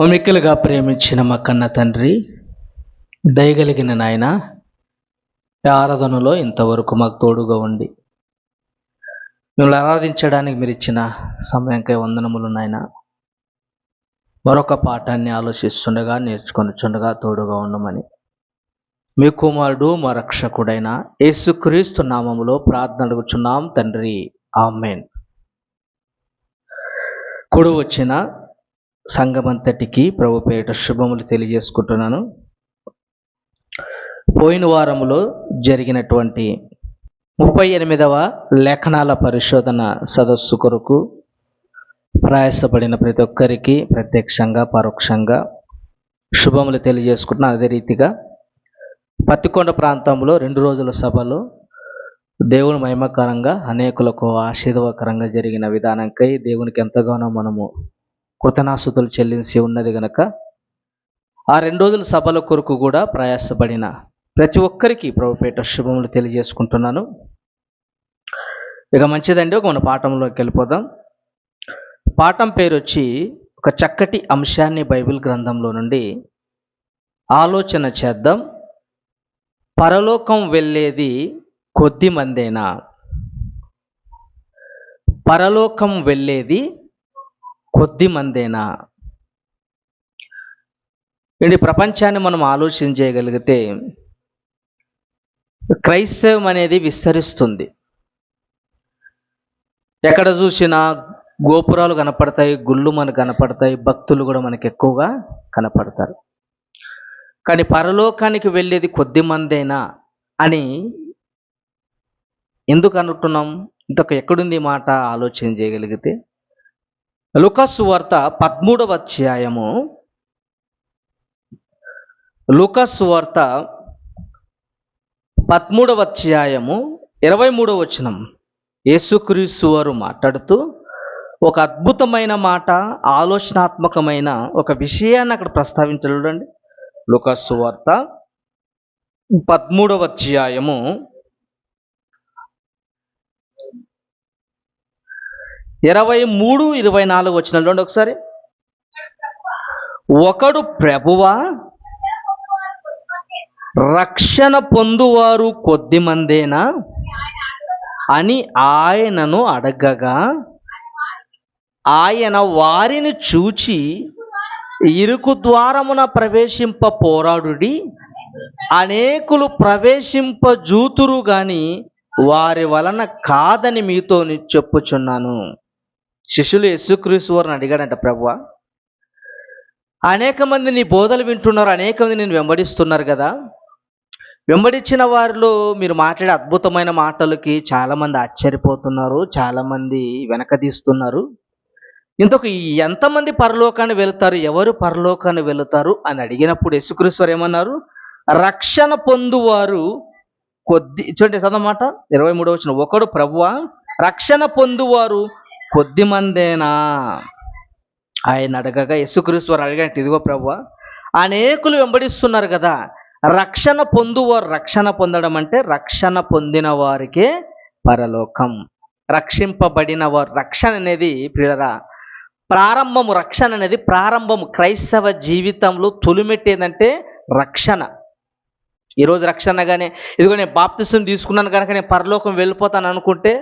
మిక్కిలిగా ప్రేమించిన మా కన్న తండ్రి, దయగలిగిన నాయన, ఆరాధనలో ఇంతవరకు మాకు తోడుగా ఉండి మిమ్మల్ని ఆరాధించడానికి మీరు ఇచ్చిన సమయంకై వందనములు నాయన. మరొక పాఠాన్ని ఆలోచిస్తుండగా నేర్చుకొనిచుండగా తోడుగా ఉండమని మీ కుమారుడు మా రక్షకుడైన యేసుక్రీస్తు నామములో ప్రార్థన అడుగుచున్నాం తండ్రి, ఆమేన్. కూడి వచ్చిన సంఘమంతటికి ప్రభు పేరిట శుభములు తెలియజేసుకుంటున్నాను. పోయిన వారములో జరిగినటువంటి 38వ లేఖనాల పరిశోధన సదస్సు కొరకు ప్రయాసపడిన ప్రతి ఒక్కరికి ప్రత్యక్షంగా పరోక్షంగా శుభములు తెలియజేసుకుంటున్నాను. అదే రీతిగా పత్తికొండ ప్రాంతంలో 2 రోజుల సభలో దేవుని మహిమకరంగా అనేకులకు ఆశీర్వాదకరంగా జరిగిన విధానంకై దేవునికి ఎంతగానో మనము కృతజ్ఞతాస్తుతులు చెల్లించి ఉన్నది గనక ఆ 2 రోజుల సభల కొరకు కూడా ప్రయాసపడిన ప్రతి ఒక్కరికి ప్రభుపేట శుభములు తెలియజేసుకుంటున్నాను. ఇక మంచిదండి, మన పాఠంలోకి వెళ్ళిపోదాం. పాఠం పేరు వచ్చి ఒక చక్కటి అంశాన్ని బైబిల్ గ్రంథంలో నుండి ఆలోచన చేద్దాం. పరలోకం వెళ్ళేది కొద్ది మందేనా? పరలోకం వెళ్ళేది కొద్ది మందేనా? ఈ ప్రపంచాన్ని మనం ఆలోచన చేయగలిగితే క్రైస్తవం అనేది విస్తరిస్తుంది. ఎక్కడ చూసినా గోపురాలు కనపడతాయి, గుళ్ళు మనకు కనపడతాయి, భక్తులు కూడా మనకు ఎక్కువగా కనపడతారు. కానీ పరలోకానికి వెళ్ళేది కొద్ది మందేనా అని ఎందుకు అనుకుంటున్నాం? ఇంతకు ఎక్కడుంది మాట ఆలోచన చేయగలిగితే లూకా సువార్త 13వ అధ్యాయము, లూకా సువార్త 13వ అధ్యాయము 23వ వచనం. యేసుక్రీస్తు వారు మాట్లాడుతూ ఒక అద్భుతమైన మాట, ఆలోచనాత్మకమైన ఒక విషయాన్ని అక్కడ ప్రస్తావించారు. చూడండి, లూకా సువార్త 13వ అధ్యాయము 23, 24 వచనాలు చూడండి ఒకసారి. ఒకడు ప్రభువా, రక్షణ పొందువారు కొద్ది మందేనా అని ఆయనను అడగగా, ఆయన వారిని చూచి ఇరుకు ద్వారమున ప్రవేశింప పోరాడుడి, అనేకులు ప్రవేశింపజూతురు గాని వారి వలన కాదని మీతో చెప్పుచున్నాను. శిష్యులు యేసుక్రీస్తు వారిని అడిగాడంట, ప్రభువా, అనేక మంది నీ బోధలు వింటున్నారు, అనేక మంది నేను వెంబడిస్తున్నారు కదా, వెంబడించిన వారిలో మీరు మాట్లాడే అద్భుతమైన మాటలకి చాలామంది ఆశ్చర్యపోతున్నారు, చాలామంది వెనకదీస్తున్నారు. ఇంతకు ఎంతమంది పరలోకాన్ని వెళుతారు, ఎవరు పరలోకాన్ని వెళుతారు అని అడిగినప్పుడు యేసుక్రీస్తు వారు ఏమన్నారు? రక్షణ పొందువారు కొద్ది. చూడండి చదవమాట 23వ వచనం. ఒకడు ప్రభువా, రక్షణ పొందువారు కొద్ది మందేనా? ఆయన అడగగా యేసుక్రీస్తు వారు అడిగినట్టు, ఇదిగో ప్రభువా, అనేకులు వెంబడిస్తున్నారు కదా, రక్షణ పొందువారు, రక్షణ పొందడం అంటే రక్షణ పొందిన వారికే పరలోకం, రక్షింపబడిన వారు. రక్షణ అనేది ప్రియరా ప్రారంభము, రక్షణ అనేది ప్రారంభము. క్రైస్తవ జీవితంలో తొలిమెట్టేదంటే రక్షణ. ఈరోజు రక్షణగానే ఇదిగో నేను బాప్తిసం తీసుకున్నాను కనుక నేను పరలోకం వెళ్ళిపోతాను అనుకుంటే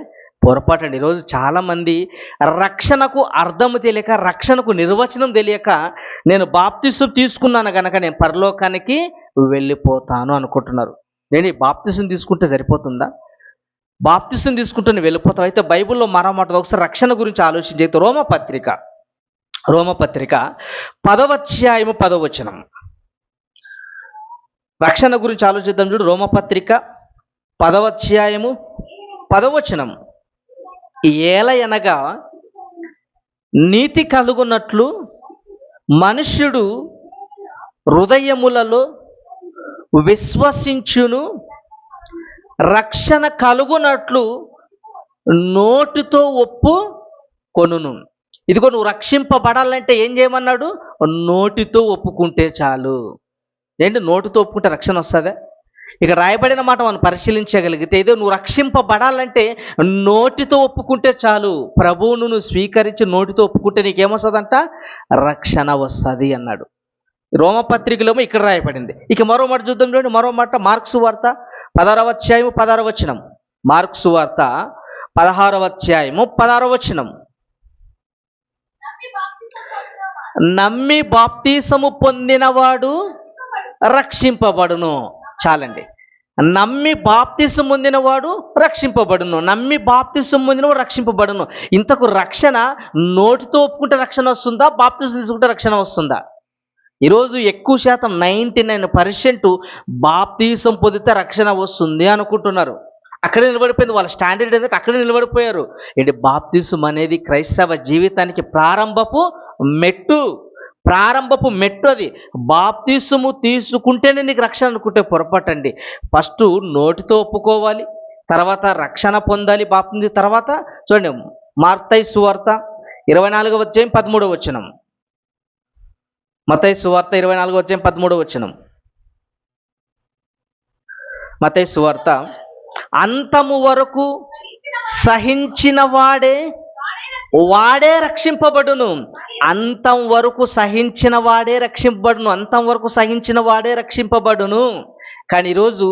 పొరపాటండి. ఈరోజు చాలామంది రక్షణకు అర్థము తెలియక, రక్షణకు నిర్వచనం తెలియక, నేను బాప్తిసం తీసుకున్నాను కనుక నేను పరలోకానికి వెళ్ళిపోతాను అనుకుంటున్నారు. నేను ఈ బాప్తిసం తీసుకుంటే సరిపోతుందా? బాప్తిసం తీసుకుంటే నేను వెళ్ళిపోతావు? అయితే బైబిల్లో మరొమాట ఒకసారి రక్షణ గురించి ఆలోచించే రోమపత్రిక 10వ అధ్యాయము 10వ వచనం. రక్షణ గురించి ఆలోచిద్దాం. చూడు, రోమపత్రిక 10వ అధ్యాయము 10వ వచనం. ఏలయనగా నీతి కలుగునట్లు మనుష్యుడు హృదయములలో విశ్వసించును, రక్షణ కలుగునట్లు నోటితో ఒప్పు కొనును. ఇదిగో నువ్వు రక్షింపబడాలంటే ఏం చేయమన్నాడు? నోటితో ఒప్పుకుంటే చాలు. ఏంటి, నోటితో ఒప్పుకుంటే రక్షణ వస్తుందా? ఇక రాయబడిన మాట మనం పరిశీలించగలిగితే ఇదే నువ్వు రక్షింపబడాలంటే నోటితో ఒప్పుకుంటే చాలు. ప్రభువును నువ్వు స్వీకరించి నోటితో ఒప్పుకుంటే నీకేమొస్తుందంట? రక్షణ వస్తుంది అన్నాడు. రోమపత్రికలోమో ఇక్కడ రాయబడింది. ఇక మరో మాట చూద్దాం చూడండి. మరో మాట మార్క్సు వార్త 16వ అధ్యాయము 16వ వచనం. మార్క్సు వార్త 16వ అధ్యాయము 16వ వచనం. నమ్మి బాప్తీసము పొందినవాడు రక్షింపబడును. చాలండి. నమ్మి బాప్తిసం పొందినవాడు రక్షింపబడును. నమ్మి బాప్తిసం పొందినవాడు రక్షింపబడును. ఇంతకు రక్షణ నోటితో ఒప్పుకుంటే రక్షణ వస్తుందా? బాప్తిసం తీసుకుంటే రక్షణ వస్తుందా? ఈరోజు ఎక్కువ శాతం 99% బాప్తీసం పొందితే రక్షణ వస్తుంది అనుకుంటున్నారు. అక్కడే నిలబడిపోయింది వాళ్ళ స్టాండర్డ్. ఏదో అక్కడే నిలబడిపోయారు. ఏంటి? బాప్తీసం అనేది క్రైస్తవ జీవితానికి ప్రారంభపు మెట్టు. అది. బాప్తీసము తీసుకుంటేనే నీకు రక్షణ అనుకుంటే పొరపాటండి. ఫస్ట్ నోటితో ఒప్పుకోవాలి, తర్వాత రక్షణ పొందాలి బాప్తీసం. తర్వాత చూడండి, మత్తయి సువార్త 24వ అధ్యాయం 13వ వచనం. మత్తయి సువార్త 24వ అధ్యాయం 13వ వచనం. మత్తయి సువార్త అంతము వరకు సహించిన వాడే రక్షింపబడును. అంతం వరకు సహించిన వాడే రక్షింపబడును. అంతం వరకు సహించిన వాడే రక్షింపబడును. కానీ ఈరోజు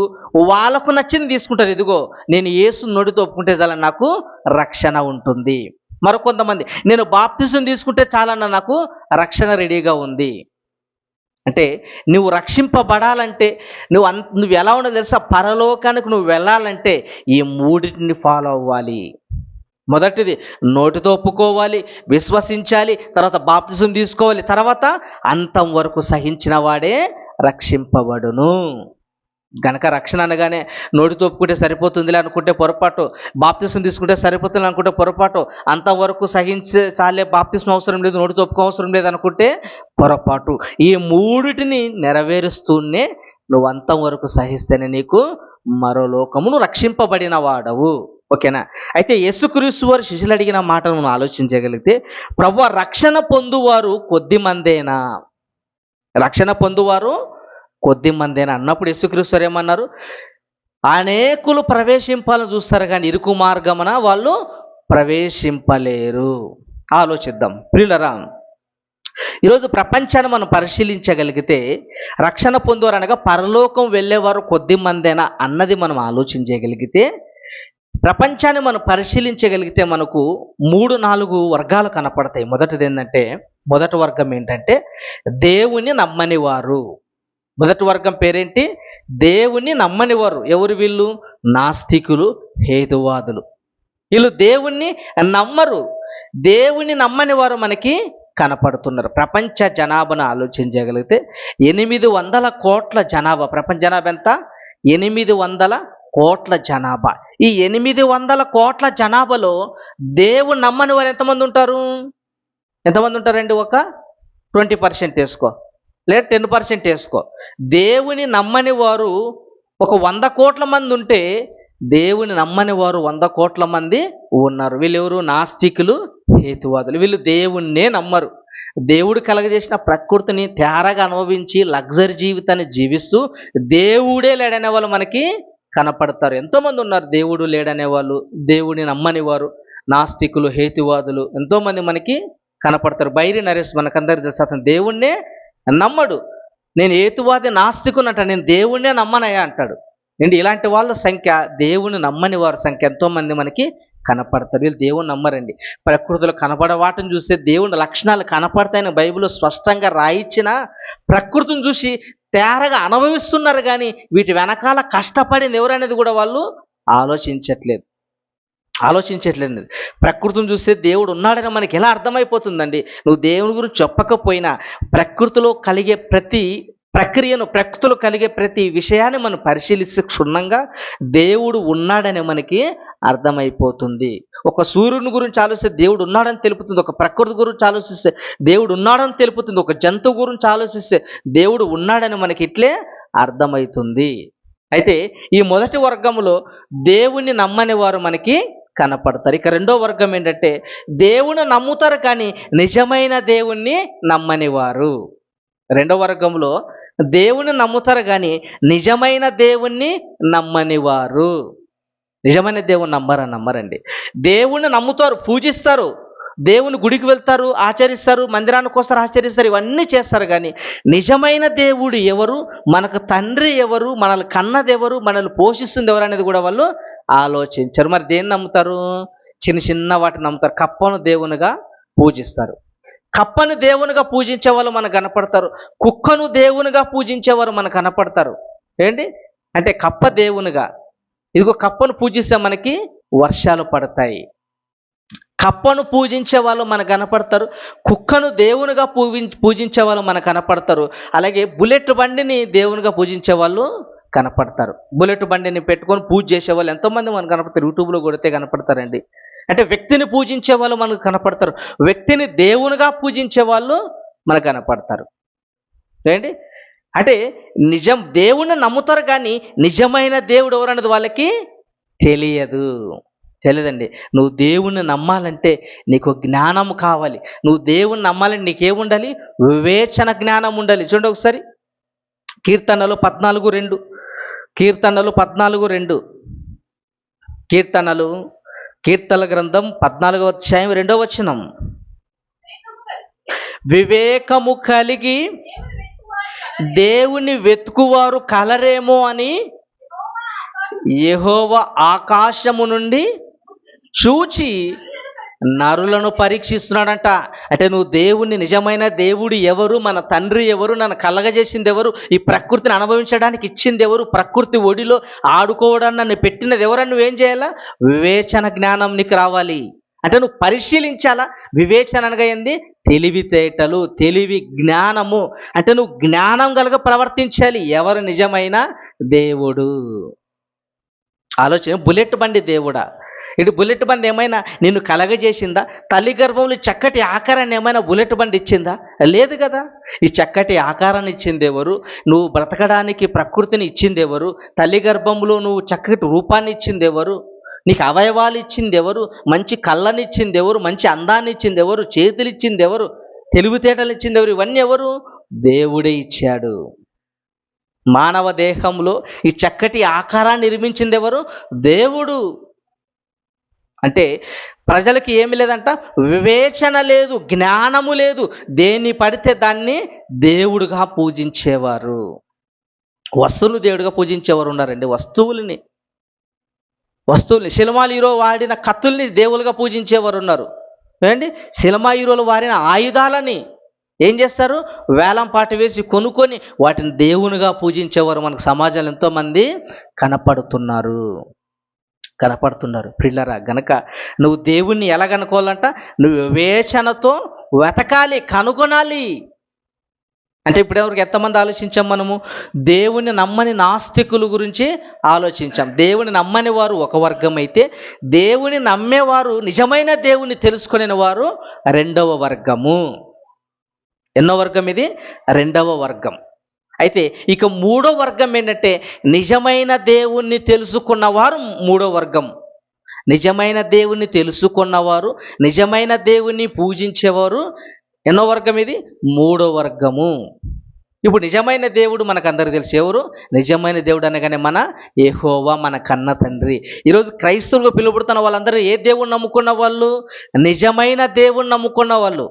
వాళ్ళకు నచ్చింది తీసుకుంటారు. ఇదిగో నేను యేసు నోటితో ఒప్పుకుంటే చాలా నాకు రక్షణ ఉంటుంది. మరికొంతమంది నేను బాప్తిజం తీసుకుంటే చాలన్న నాకు రక్షణ రెడీగా ఉంది. అంటే నువ్వు రక్షింపబడాలంటే నువ్వు ఎలా ఉండదు తెలుసా? పరలోకానికి నువ్వు వెళ్ళాలంటే ఈ మూడింటిని ఫాలో అవ్వాలి. మొదటిది నోటితో ఒప్పుకోవాలి, విశ్వసించాలి, తర్వాత బాప్తిజం తీసుకోవాలి, తర్వాత అంతం వరకు సహించిన వాడే రక్షింపబడును. గనక రక్షణ అనగానే నోటితో ఒప్పుకుంటే సరిపోతుందిలే అనుకుంటే పొరపాటు, బాప్తిజం తీసుకుంటే సరిపోతుంది అనుకుంటే పొరపాటు, అంతవరకు సహించే చాలే బాప్తిజం అవసరం లేదు, నోటితో ఒప్పుకో అవసరం లేదు అనుకుంటే పొరపాటు. ఈ మూడిటిని నెరవేరుస్తూనే నువ్వు అంతం వరకు సహిస్తేనే నీకు మరో లోకమును రక్షింపబడిన వాడవు. ఓకేనా? అయితే యేసుక్రీస్తు వారు శిష్యులు అడిగిన మాటను మనం ఆలోచించగలిగితే, ప్రభువా రక్షణ పొందువారు కొద్ది మందేనా? రక్షణ పొందువారు కొద్ది మందేనా అన్నప్పుడు యేసుక్రీస్తు వారు ఏమన్నారు? అనేకులు ప్రవేశింపాలని చూస్తారు కానీ ఇరుకు మార్గమున వాళ్ళు ప్రవేశింపలేరు. ఆలోచిద్దాం ప్రియులరా. ఈరోజు ప్రపంచాన్ని మనం పరిశీలించగలిగితే రక్షణ పొందువారు అనగా పరలోకం వెళ్ళేవారు కొద్ది మందేనా అన్నది మనం ఆలోచించగలిగితే, ప్రపంచాన్ని మనం పరిశీలించగలిగితే మనకు 3-4 వర్గాలు కనపడతాయి. మొదటి వర్గం ఏంటంటే దేవుని నమ్మని వారు. మొదటి వర్గం పేరేంటి? దేవుని నమ్మని వారు. ఎవరు వీళ్ళు? నాస్తికులు, హేతువాదులు. వీళ్ళు దేవుణ్ణి నమ్మరు. దేవుని నమ్మని వారు మనకి కనపడుతున్నారు. ప్రపంచ జనాభాను ఆలోచించగలిగితే 800 కోట్ల జనాభా. ప్రపంచ జనాభా ఎంత? 800 కోట్ల జనాభా. ఈ 800 కోట్ల జనాభాలో దేవుని నమ్మని వారు ఎంతమంది ఉంటారు? ఎంతమంది ఉంటారండి? ఒక 20% వేసుకో, లేదా 10% వేసుకో. దేవుని నమ్మని వారు ఒక 100 కోట్ల మంది ఉంటే దేవుని నమ్మని వారు 100 కోట్ల మంది ఉన్నారు. వీళ్ళెవరు? నాస్తికులు, హేతువాదులు. వీళ్ళు దేవుణ్ణే నమ్మరు. దేవుడు కలగజేసిన ప్రకృతిని తేరగా అనుభవించి లగ్జరీ జీవితాన్ని జీవిస్తూ దేవుడే లేడనే వాళ్ళు మనకి కనపడతారు. ఎంతోమంది ఉన్నారు దేవుడు లేడనే వాళ్ళు, దేవుడిని నమ్మని వారు, నాస్తికులు, హేతువాదులు ఎంతోమంది మనకి కనపడతారు. బైరి నరేష్ మనకందరికి తెలుసు, అతను దేవుణ్ణే నమ్మడు. నేను హేతువాది నాస్తికుని అంట, నేను దేవుణ్ణే నమ్మనయ్యా అంటాడు. ఏంటి? ఇలాంటి వాళ్ళ సంఖ్య, దేవుని నమ్మని వారి సంఖ్య ఎంతోమంది మనకి కనపడతారు. వీళ్ళు దేవుని నమ్మరండి. ప్రకృతిలో కనపడే వాటిని చూస్తే దేవుని లక్షణాలు కనపడతాయని బైబిల్లో స్పష్టంగా రాయించిన ప్రకృతిని చూసి తేరగా అనుభవిస్తున్నారు కానీ వీటి వెనకాల కష్టపడింది ఎవరనేది కూడా వాళ్ళు ఆలోచించట్లేదు. ప్రకృతిని చూస్తే దేవుడు ఉన్నాడని మనకి ఎలా అర్థమైపోతుందండి? నువ్వు దేవుని గురించి చెప్పకపోయినా ప్రకృతిలో కలిగే ప్రతి ప్రక్రియను, ప్రకృతిలో కలిగే ప్రతి విషయాన్ని మనం పరిశీలిస్తే క్షుణ్ణంగా దేవుడు ఉన్నాడని మనకి అర్థమైపోతుంది. ఒక సూర్యుని గురించి ఆలోచిస్తే దేవుడు ఉన్నాడని తెలుపుతుంది. ఒక ప్రకృతి గురించి ఆలోచిస్తే దేవుడు ఉన్నాడని తెలుపుతుంది. ఒక జంతువు గురించి ఆలోచిస్తే దేవుడు ఉన్నాడని మనకి ఇట్లే అర్థమవుతుంది. అయితే ఈ మొదటి వర్గంలో దేవుణ్ణి నమ్మని వారు మనకి కనపడతారు. ఇక రెండో వర్గం ఏంటంటే దేవుని నమ్ముతారు కానీ నిజమైన దేవుణ్ణి నమ్మని వారు. రెండో వర్గంలో దేవుని నమ్ముతారు కానీ నిజమైన దేవుణ్ణి నమ్మని వారు. నిజమైన దేవుణ్ణి నమ్మరండి. దేవుణ్ణి నమ్ముతారు, పూజిస్తారు, దేవుని గుడికి వెళ్తారు, ఆచరిస్తారు, మందిరానికి వస్తారు, ఆచరిస్తారు, ఇవన్నీ చేస్తారు. కానీ నిజమైన దేవుడు ఎవరు, మనకు తండ్రి ఎవరు, మనల్ని కన్నది ఎవరు, మనల్ని పోషిస్తుంది ఎవరు అనేది కూడా వాళ్ళు ఆలోచించరు. మరి దేన్ని నమ్ముతారు? చిన్న చిన్న వాటిని నమ్ముతారు. కప్పను దేవునిగా పూజిస్తారు. కప్పను దేవునిగా పూజించే వాళ్ళు మనకు కనపడతారు. కుక్కను దేవునిగా పూజించేవారు మనకు కనపడతారు. ఏంటి అంటే కప్ప దేవునిగా, ఇదిగో కప్పను పూజిస్తే మనకి వర్షాలు పడతాయి. కప్పను పూజించే వాళ్ళు మనకు కనపడతారు. కుక్కను దేవునిగా పూజించే వాళ్ళు మనకు కనపడతారు. అలాగే బుల్లెట్ బండిని దేవునిగా పూజించే వాళ్ళు కనపడతారు. బుల్లెట్ బండిని పెట్టుకొని పూజ చేసే వాళ్ళు ఎంతోమంది మనకు కనపడతారు. యూట్యూబ్లో కొడితే కనపడతారండి. అంటే వ్యక్తిని పూజించే వాళ్ళు మనకు కనపడతారు. వ్యక్తిని దేవునిగా పూజించే వాళ్ళు మనకు కనపడతారు. ఏంటి అంటే నిజం దేవుణ్ణి నమ్ముతారు కానీ నిజమైన దేవుడు ఎవరన్నది వాళ్ళకి తెలియదండి. నువ్వు దేవుణ్ణి నమ్మాలంటే నీకు జ్ఞానం కావాలి. నువ్వు దేవుణ్ణి నమ్మాలంటే నీకేముండాలి? వివేచన జ్ఞానం ఉండాలి. చూడండి ఒకసారి కీర్తనలు 14:2. కీర్తనల గ్రంథం 14వ అధ్యాయం 2వ వచనం. వివేకము కలిగి దేవుని వెతుకువారు కలరేమో అని యెహోవా ఆకాశము నుండి చూచి నరులను పరీక్షిస్తున్నాడంట. అంటే నువ్వు దేవుణ్ణి, నిజమైన దేవుడు ఎవరు, మన తండ్రి ఎవరు, నన్ను కలగజేసింది ఎవరు, ఈ ప్రకృతిని అనుభవించడానికి ఇచ్చింది ఎవరు, ప్రకృతి ఒడిలో ఆడుకోవడానికి నన్ను పెట్టినది ఎవరని నువ్వేం చేయాలా? వివేచన జ్ఞానం నీకు రావాలి. అంటే నువ్వు పరిశీలించాలా. వివేచన అనగా ఏంది? తెలివితేటలు, తెలివి, జ్ఞానము. అంటే నువ్వు జ్ఞానం కనుక ప్రవర్తించాలి. ఎవరు నిజమైన దేవుడు? ఆలోచన. బుల్లెట్ బండి దేవుడా? ఇటు బుల్లెట్ బండి ఏమైనా నిన్ను కలగజేసిందా? తల్లి గర్భంలో చక్కటి ఆకారాన్ని ఏమైనా బుల్లెట్ బండి ఇచ్చిందా? లేదు కదా. ఈ చక్కటి ఆకారాన్ని ఇచ్చింది ఎవరు? నువ్వు బ్రతకడానికి ప్రకృతిని ఇచ్చింది ఎవరు? తల్లి గర్భంలో నువ్వు చక్కటి రూపాన్ని ఇచ్చింది ఎవరు? నీకు అవయవాలు ఇచ్చింది ఎవరు? మంచి కళ్ళని ఇచ్చింది ఎవరు? మంచి అందాన్ని ఇచ్చింది ఎవరు? చేతులు ఇచ్చింది ఎవరు? తెలివితేటలు ఇచ్చింది ఎవరు? ఇవన్నీ ఎవరు? దేవుడే ఇచ్చాడు. మానవ దేహంలో ఈ చక్కటి ఆకారాన్ని నిర్మించింది ఎవరు? దేవుడు. అంటే ప్రజలకి ఏమి లేదంట? వివేచన లేదు, జ్ఞానము లేదు. దేన్ని పడితే దాన్ని దేవుడుగా పూజించేవారు. వస్తువులు దేవుడిగా పూజించేవారు ఉన్నారండి. వస్తువుల్ని సినిమా హీరో వాడిన కత్తుల్ని దేవులుగా పూజించేవారు ఉన్నారు. ఏంటి సినిమా హీరోలు వాడిన ఆయుధాలని ఏం చేస్తారు? వేలం పాట వేసి కొనుక్కొని వాటిని దేవునిగా పూజించేవారు మనకు సమాజంలో ఎంతోమంది కనపడుతున్నారు. పిల్లరా, గనక నువ్వు దేవుణ్ణి ఎలా కనుక్కోవాలంట? నువ్వు వివేచనతో వెతకాలి, కనుగొనాలి. అంటే ఇప్పుడు ఎవరికి ఎంతమంది ఆలోచించాం మనము? దేవుని నమ్మని నాస్తికుల గురించి ఆలోచించాం. దేవుని నమ్మని వారు ఒక వర్గం అయితే, దేవుని నమ్మేవారు, నిజమైన దేవుని తెలుసుకునే వారు రెండవ వర్గము. ఎన్నో వర్గం ఇది? రెండవ వర్గం. అయితే ఇక మూడో వర్గం ఏంటంటే నిజమైన దేవుణ్ణి తెలుసుకున్నవారు. మూడో వర్గం నిజమైన దేవుణ్ణి తెలుసుకున్నవారు, నిజమైన దేవుణ్ణి పూజించేవారు. ఎన్నో వర్గం ఇది? మూడో వర్గము. ఇప్పుడు నిజమైన దేవుడు మనకందరికీ తెలుసు. ఎవరు నిజమైన దేవుడు అనగానే మన యెహోవా, మన కన్న తండ్రి. ఈరోజు క్రైస్తవులుగా పిలువబడుతున్న వాళ్ళందరూ ఏ దేవుణ్ణి నమ్ముకున్న వాళ్ళు? నిజమైన దేవుణ్ణి నమ్ముకున్న వాళ్ళు.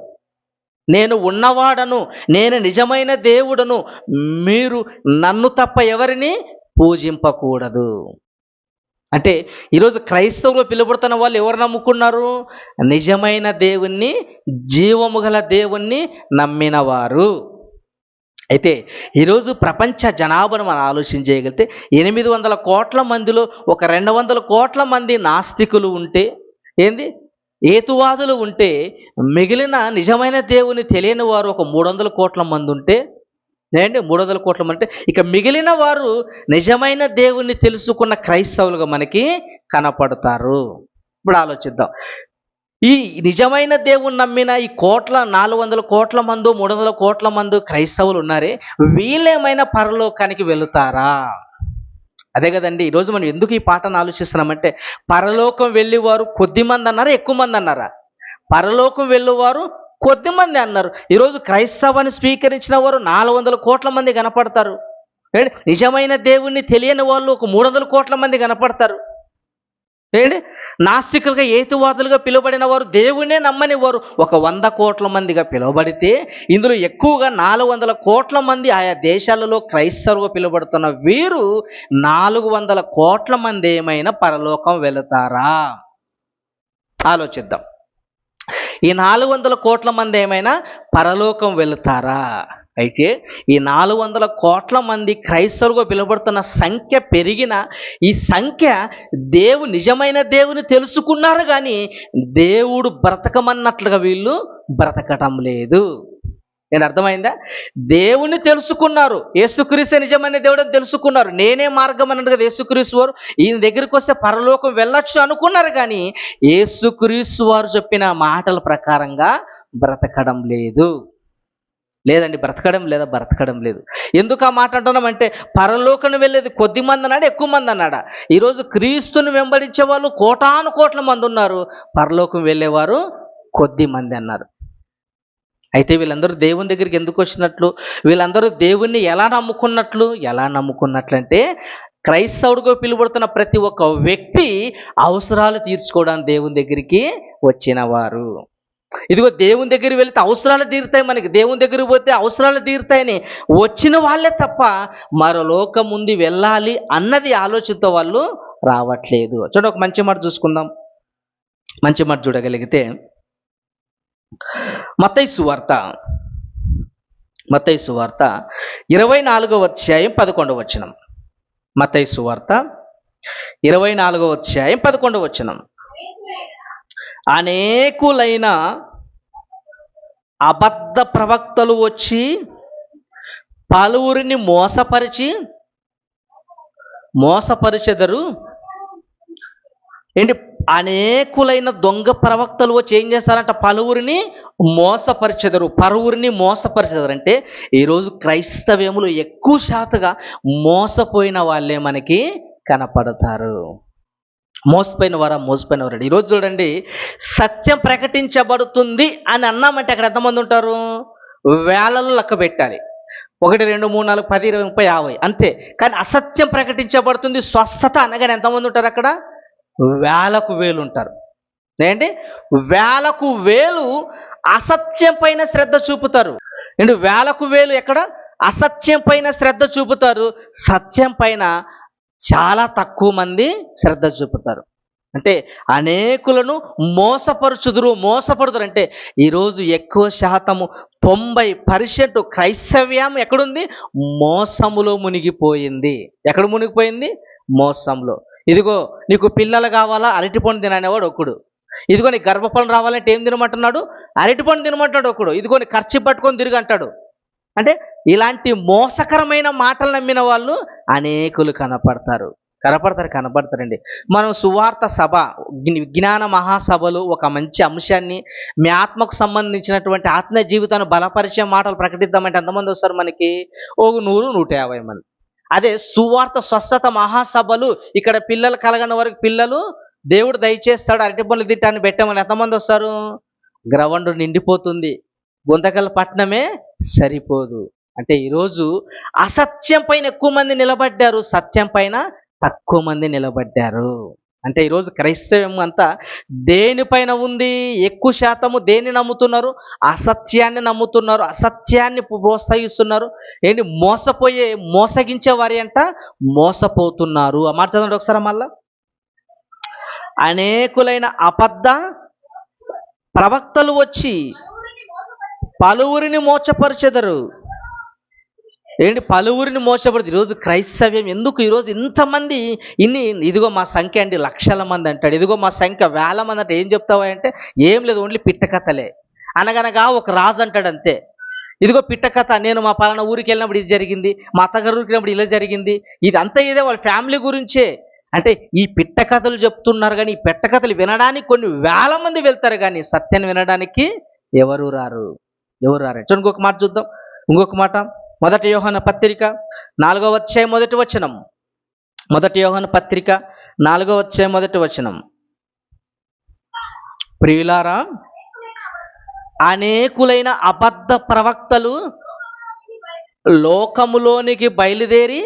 నేను ఉన్నవాడను, నేను నిజమైన దేవుడను, మీరు నన్ను తప్ప ఎవరిని పూజింపకూడదు. అంటే ఈరోజు క్రైస్తవులు పిలువబడుతున్న వాళ్ళు ఎవరు నమ్ముకున్నారు? నిజమైన దేవుణ్ణి, జీవము గల దేవుణ్ణి నమ్మినవారు. అయితే ఈరోజు ప్రపంచ జనాభాను మనం ఆలోచన చేయగలిగితే 800 కోట్ల మందిలో ఒక 200 కోట్ల మంది నాస్తికులు ఉంటే, ఏంది ఏతువాదులు ఉంటే, మిగిలిన నిజమైన దేవుని తెలియని వారు ఒక 300 కోట్ల మంది ఉంటే, 300 కోట్ల మంది అంటే ఇక మిగిలిన వారు నిజమైన దేవుణ్ణి తెలుసుకున్న క్రైస్తవులుగా మనకి కనపడతారు. ఇప్పుడు ఆలోచిద్దాం. ఈ నిజమైన దేవుణ్ణి నమ్మిన ఈ 400 కోట్ల మందో 300 కోట్ల మందో క్రైస్తవులు ఉన్నారే, వీళ్ళేమైనా పరలోకానికి వెళుతారా? అదే కదండి. ఈరోజు మనం ఎందుకు ఈ పాటను ఆలోచిస్తున్నామంటే, పరలోకం వెళ్ళేవారు కొద్ది మంది అన్నారా, ఎక్కువ మంది అన్నారా? పరలోకం వెళ్ళేవారు కొద్దిమంది అన్నారు. ఈరోజు క్రైస్తవాన్ని స్వీకరించిన వారు 400 కోట్ల మంది కనపడతారు. నిజమైన దేవుణ్ణి తెలియని వాళ్ళు ఒక 300 కోట్ల మంది కనపడతారు. ఏంటి నాస్తికులుగా హేతువాదులుగా పిలువబడిన వారు దేవుణ్ణే నమ్మని వారు ఒక 100 కోట్ల మందిగా పిలువబడితే, ఇందులో ఎక్కువగా 400 కోట్ల మంది ఆయా దేశాలలో క్రైస్తవులుగా పిలువబడుతున్న వీరు 400 కోట్ల మంది ఏమైనా పరలోకం వెళతారా? ఆలోచిద్దాం. ఈ 400 కోట్ల మంది ఏమైనా పరలోకం వెళతారా? అయితే ఈ 400 కోట్ల మంది క్రైస్తవులుగా పిలువబడుతున్న సంఖ్య పెరిగిన ఈ సంఖ్య నిజమైన దేవుని తెలుసుకున్నారు కానీ దేవుడు బ్రతకమన్నట్లుగా వీళ్ళు బ్రతకటం లేదు. నేను అర్థమైందా? దేవుని తెలుసుకున్నారు, యేసుక్రీస్తు నిజమైన దేవుడు అని తెలుసుకున్నారు, నేనే మార్గం అన్నట్టుగా యేసుక్రీస్తు వారు ఈయన దగ్గరికి వస్తే పరలోకం వెళ్ళొచ్చు అనుకున్నారు కానీ యేసుక్రీస్తు వారు చెప్పిన మాటల ప్రకారంగా బ్రతకడం లేదు. లేదండి, బ్రతకడం లేదు. ఎందుకు ఆ మాట అంటున్నామంటే పరలోకం వెళ్ళేది కొద్ది మంది అన్నాడా, ఎక్కువ మంది అన్నాడా? ఈరోజు క్రీస్తుని వెంబడించే వాళ్ళు కోటాను కోట్ల మంది ఉన్నారు, పరలోకం వెళ్ళేవారు కొద్ది మంది అన్నారు. అయితే వీళ్ళందరూ దేవుని దగ్గరికి ఎందుకు వచ్చినట్లు, వీళ్ళందరూ దేవుణ్ణి ఎలా నమ్ముకున్నట్లు అంటే క్రైస్తవుడిగా పిలువబడుతున్న ప్రతి ఒక్క వ్యక్తి అవసరాలు తీర్చుకోవడానికి దేవుని దగ్గరికి వచ్చిన వారు. ఇదిగో దేవుని దగ్గరికి వెళితే అవసరాలు తీరుతాయి, మనకి దేవుని దగ్గరికి పోతే అవసరాలు తీరుతాయని వచ్చిన వాళ్ళే తప్ప మరో లోకం ముందు వెళ్ళాలి అన్నది ఆలోచనతో వాళ్ళు రావట్లేదు. చూడండి, ఒక మంచి మాట చూసుకుందాం. మంచి మాట చూడగలిగితే మత్తయి సువార్త 24వ అధ్యాయం 11వ వచనం. మత్తయి సువార్త 24వ అధ్యాయం 11వ వచనం. అనేకులైన అబద్ధ ప్రవక్తలు వచ్చి పలువురిని మోసపరిచెదరు. ఏంటి? అనేకులైన దొంగ ప్రవక్తలు వచ్చి ఏం చేస్తారంట? పలువురిని మోసపరిచెదరు అంటే ఈరోజు క్రైస్తవ్యములు ఎక్కువ శాతంగా మోసపోయిన వాళ్ళే మనకి కనపడతారు. మోసపోయినవారు. ఈరోజు చూడండి, సత్యం ప్రకటించబడుతుంది అని అన్నామంటే అక్కడ ఎంతమంది ఉంటారు? వేలలో లెక్క పెట్టాలి. 1 2 3 4 10 20 30 50 అంతే. కానీ అసత్యం ప్రకటించబడుతుంది, స్వస్థత అనగానే ఎంతమంది ఉంటారు అక్కడ? వేలకు వేలు ఉంటారు. ఏంటి? వేలకు వేలు అసత్యం పైన శ్రద్ధ చూపుతారు. ఏంటి? వేలకు వేలు ఎక్కడ? అసత్యం పైన శ్రద్ధ చూపుతారు, సత్యం పైన చాలా తక్కువ మంది శ్రద్ధ చూపుతారు. అంటే అనేకులను మోసపడుతారు. అంటే ఈరోజు ఎక్కువ శాతము 90% క్రైస్తవ్యం ఎక్కడుంది? మోసములో మునిగిపోయింది. ఎక్కడ మునిగిపోయింది? మోసంలో. ఇదిగో నీకు పిల్లలు కావాలా, అరటిపండు తిననేవాడు ఒకడు. ఇదిగో నీ గర్భఫలం రావాలంటే ఏం తినమంటున్నాడు? అరటిపండు తినమంటాడు ఒకడు. ఇదిగో నీ ఖర్చు పట్టుకొని తిరిగి అంటాడు. అంటే ఇలాంటి మోసకరమైన మాటలు నమ్మిన వాళ్ళు అనేకులు కనపడతారండి. మనం సువార్త సభ, విజ్ఞాన మహాసభలు ఒక మంచి అంశాన్ని, మీ ఆత్మకు సంబంధించినటువంటి ఆత్మీయ జీవితాన్ని బలపరిచే మాటలు ప్రకటిద్దామంటే ఎంతమంది వస్తారు మనకి? 100 150 మంది. అదే సువార్త స్వస్థత మహాసభలు, ఇక్కడ పిల్లలు కలగని వరకు పిల్లలు దేవుడు దయచేస్తాడు, అరటి పనులు తిట్టాన్ని పెట్టామని ఎంతమంది వస్తారు? గ్రౌండ్ నిండిపోతుంది, గుంతకల్ పట్టణమే సరిపోదు. అంటే ఈరోజు అసత్యం పైన ఎక్కువ మంది నిలబడ్డారు, సత్యం పైన తక్కువ మంది నిలబడ్డారు. అంటే ఈరోజు క్రైస్తవం అంతా దేనిపైన ఉంది? ఎక్కువ శాతము దేన్ని నమ్ముతున్నారు? అసత్యాన్ని నమ్ముతున్నారు, అసత్యాన్ని ప్రోత్సహిస్తున్నారు. ఏంటి? మోసగించే వారి అంట మోసపోతున్నారు. ఆ మాట చదవండి ఒకసారి మళ్ళా. అనేకులైన అబద్ధ ప్రవక్తలు వచ్చి పలువురిని మోసపరిచెదరు. ఏంటి? పలువురిని మోసపడుతుంది. ఈరోజు క్రైస్తవ్యం ఎందుకు ఈరోజు ఇంతమంది ఇదిగో మా సంఖ్య అండి లక్షల మంది అంటాడు, ఇదిగో మా సంఖ్య వేల మంది అంటే ఏం చెప్తావా అంటే ఏం లేదు, ఓన్లీ పిట్టకథలే. అనగనగా ఒక రాజు అంటాడు అంతే. ఇదిగో పిట్టకథ, నేను మా పలానా ఊరికి వెళ్ళినప్పుడు ఇది జరిగింది, మా అత్తగారు ఊరికి వెళ్ళినప్పుడు ఇలా జరిగింది, ఇదంతా ఇదే వాళ్ళ ఫ్యామిలీ గురించే. అంటే ఈ పిట్ట కథలు చెప్తున్నారు కానీ ఈ పెట్ట కథలు వినడానికి కొన్ని వేల మంది వెళ్తారు కానీ సత్యాన్ని వినడానికి ఎవరు రారు. ఇంకొక మాట చూద్దాం. ఇంకొక మాట 1 యోహాను పత్రిక 4వ అధ్యాయం 1వ వచనం. 1 యోహాను పత్రిక 4వ అధ్యాయం 1వ వచనం. ప్రియులారా, అనేకులైన అబద్ధ ప్రవక్తలు లోకములోనికి బయలుదేరి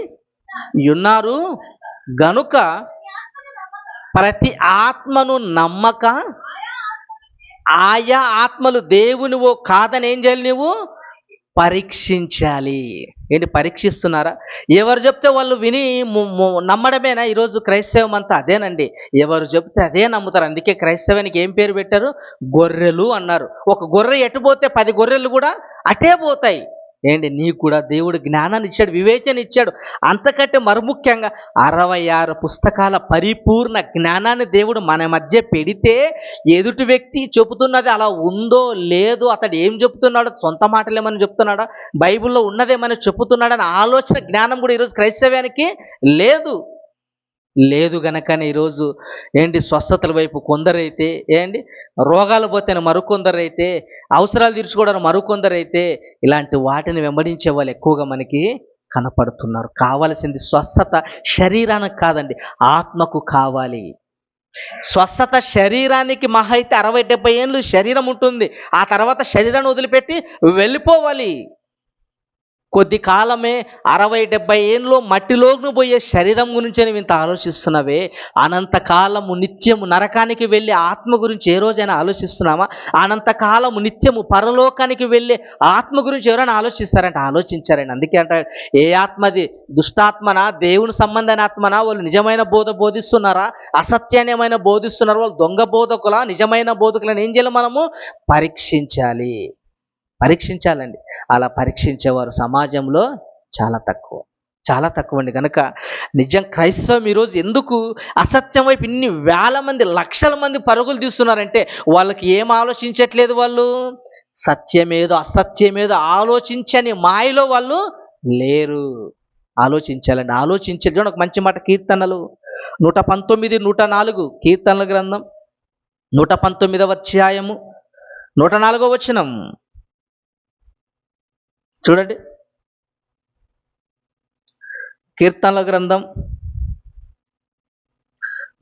ఉన్నారు గనుక ప్రతి ఆత్మను నమ్మక ఆయా ఆత్మలు దేవునివో కాదని ఏం చేయాలి నువ్వు పరీక్షించాలి. ఏంటి పరీక్షిస్తున్నారా? ఎవరు చెప్తే వాళ్ళు విని నమ్మడమేనా? ఈరోజు క్రైస్తవం అంతా అదేనండి. ఎవరు చెప్తే అదే నమ్ముతారు. అందుకే క్రైస్తవానికి ఏం పేరు పెట్టారు? గొర్రెలు అన్నారు. ఒక గొర్రె ఎటు పోతే 10 గొర్రెలు కూడా అటే పోతాయి. ఏంటి నీకు కూడా దేవుడు జ్ఞానాన్ని ఇచ్చాడు, వివేచన ఇచ్చాడు. అంతకంటే మరుముఖ్యంగా 66 పుస్తకాల పరిపూర్ణ జ్ఞానాన్ని దేవుడు మన మధ్య పెడితే ఎదుటి వ్యక్తి చెబుతున్నది అలా ఉందో లేదో, అతడు ఏం చెప్తున్నాడో, సొంత మాటలేమని చెప్తున్నాడా, బైబిల్లో ఉన్నదేమని చెప్తున్నాడని ఆలోచన జ్ఞానం కూడా ఈరోజు క్రైస్తవ్యానికి లేదు. లేదు గనకనే ఈరోజు ఏంటి స్వస్థతల వైపు కొందరైతే, ఏంటి రోగాలు పోతేనే మరికొందరైతే, అవసరాలు తీర్చుకోవడానికి మరికొందరైతే, ఇలాంటి వాటిని వెంబడించే వాళ్ళు ఎక్కువగా మనకి కనపడుతున్నారు. కావలసింది స్వస్థత శరీరానికి కాదండి, ఆత్మకు కావాలి. స్వస్థత శరీరానికి మహా అయితే 60-70 ఏళ్ళు శరీరం ఉంటుంది. ఆ తర్వాత శరీరాన్ని వదిలిపెట్టి వెళ్ళిపోవాలి. కొద్ది కాలమే 60-70 ఏళ్ళు మట్టిలోకి పోయే శరీరం గురించి నువ్వు ఇంత ఆలోచిస్తున్నావే, అనంతకాలము నిత్యము నరకానికి వెళ్ళే ఆత్మ గురించి ఏ రోజైనా ఆలోచిస్తున్నావా? అనంతకాలము నిత్యము పరలోకానికి వెళ్ళే ఆత్మ గురించి ఎవరైనా ఆలోచిస్తారంటే ఆలోచించారండి. అందుకే అంటారు, ఏ ఆత్మది దుష్టాత్మనా దేవుని సంబంధమైన ఆత్మనా? వాళ్ళు నిజమైన బోధ బోధిస్తున్నారా, అసత్యాన్ని ఏమైనా బోధిస్తున్నారా? వాళ్ళు దొంగ బోధకులా, నిజమైన బోధకులను ఏం చేయాలి? మనము పరీక్షించాలండి. అలా పరీక్షించేవారు సమాజంలో చాలా తక్కువ, చాలా తక్కువ అండి. కనుక నిజం క్రైస్తవం ఈరోజు ఎందుకు అసత్యం వైపు ఇన్ని వేల మంది, లక్షల మంది పరుగులు తీస్తున్నారంటే వాళ్ళకి ఏం ఆలోచించట్లేదు. వాళ్ళు సత్యమేదో అసత్యమేదో ఆలోచించని మాయలో వాళ్ళు లేరు. ఆలోచించాలండి, ఆలోచించాలి. చూడండి ఒక మంచి మాట, కీర్తనలు 119, 104, కీర్తనల గ్రంథం 119వ అధ్యాయము 104వ వచనం చూడండి. కీర్తనల గ్రంథం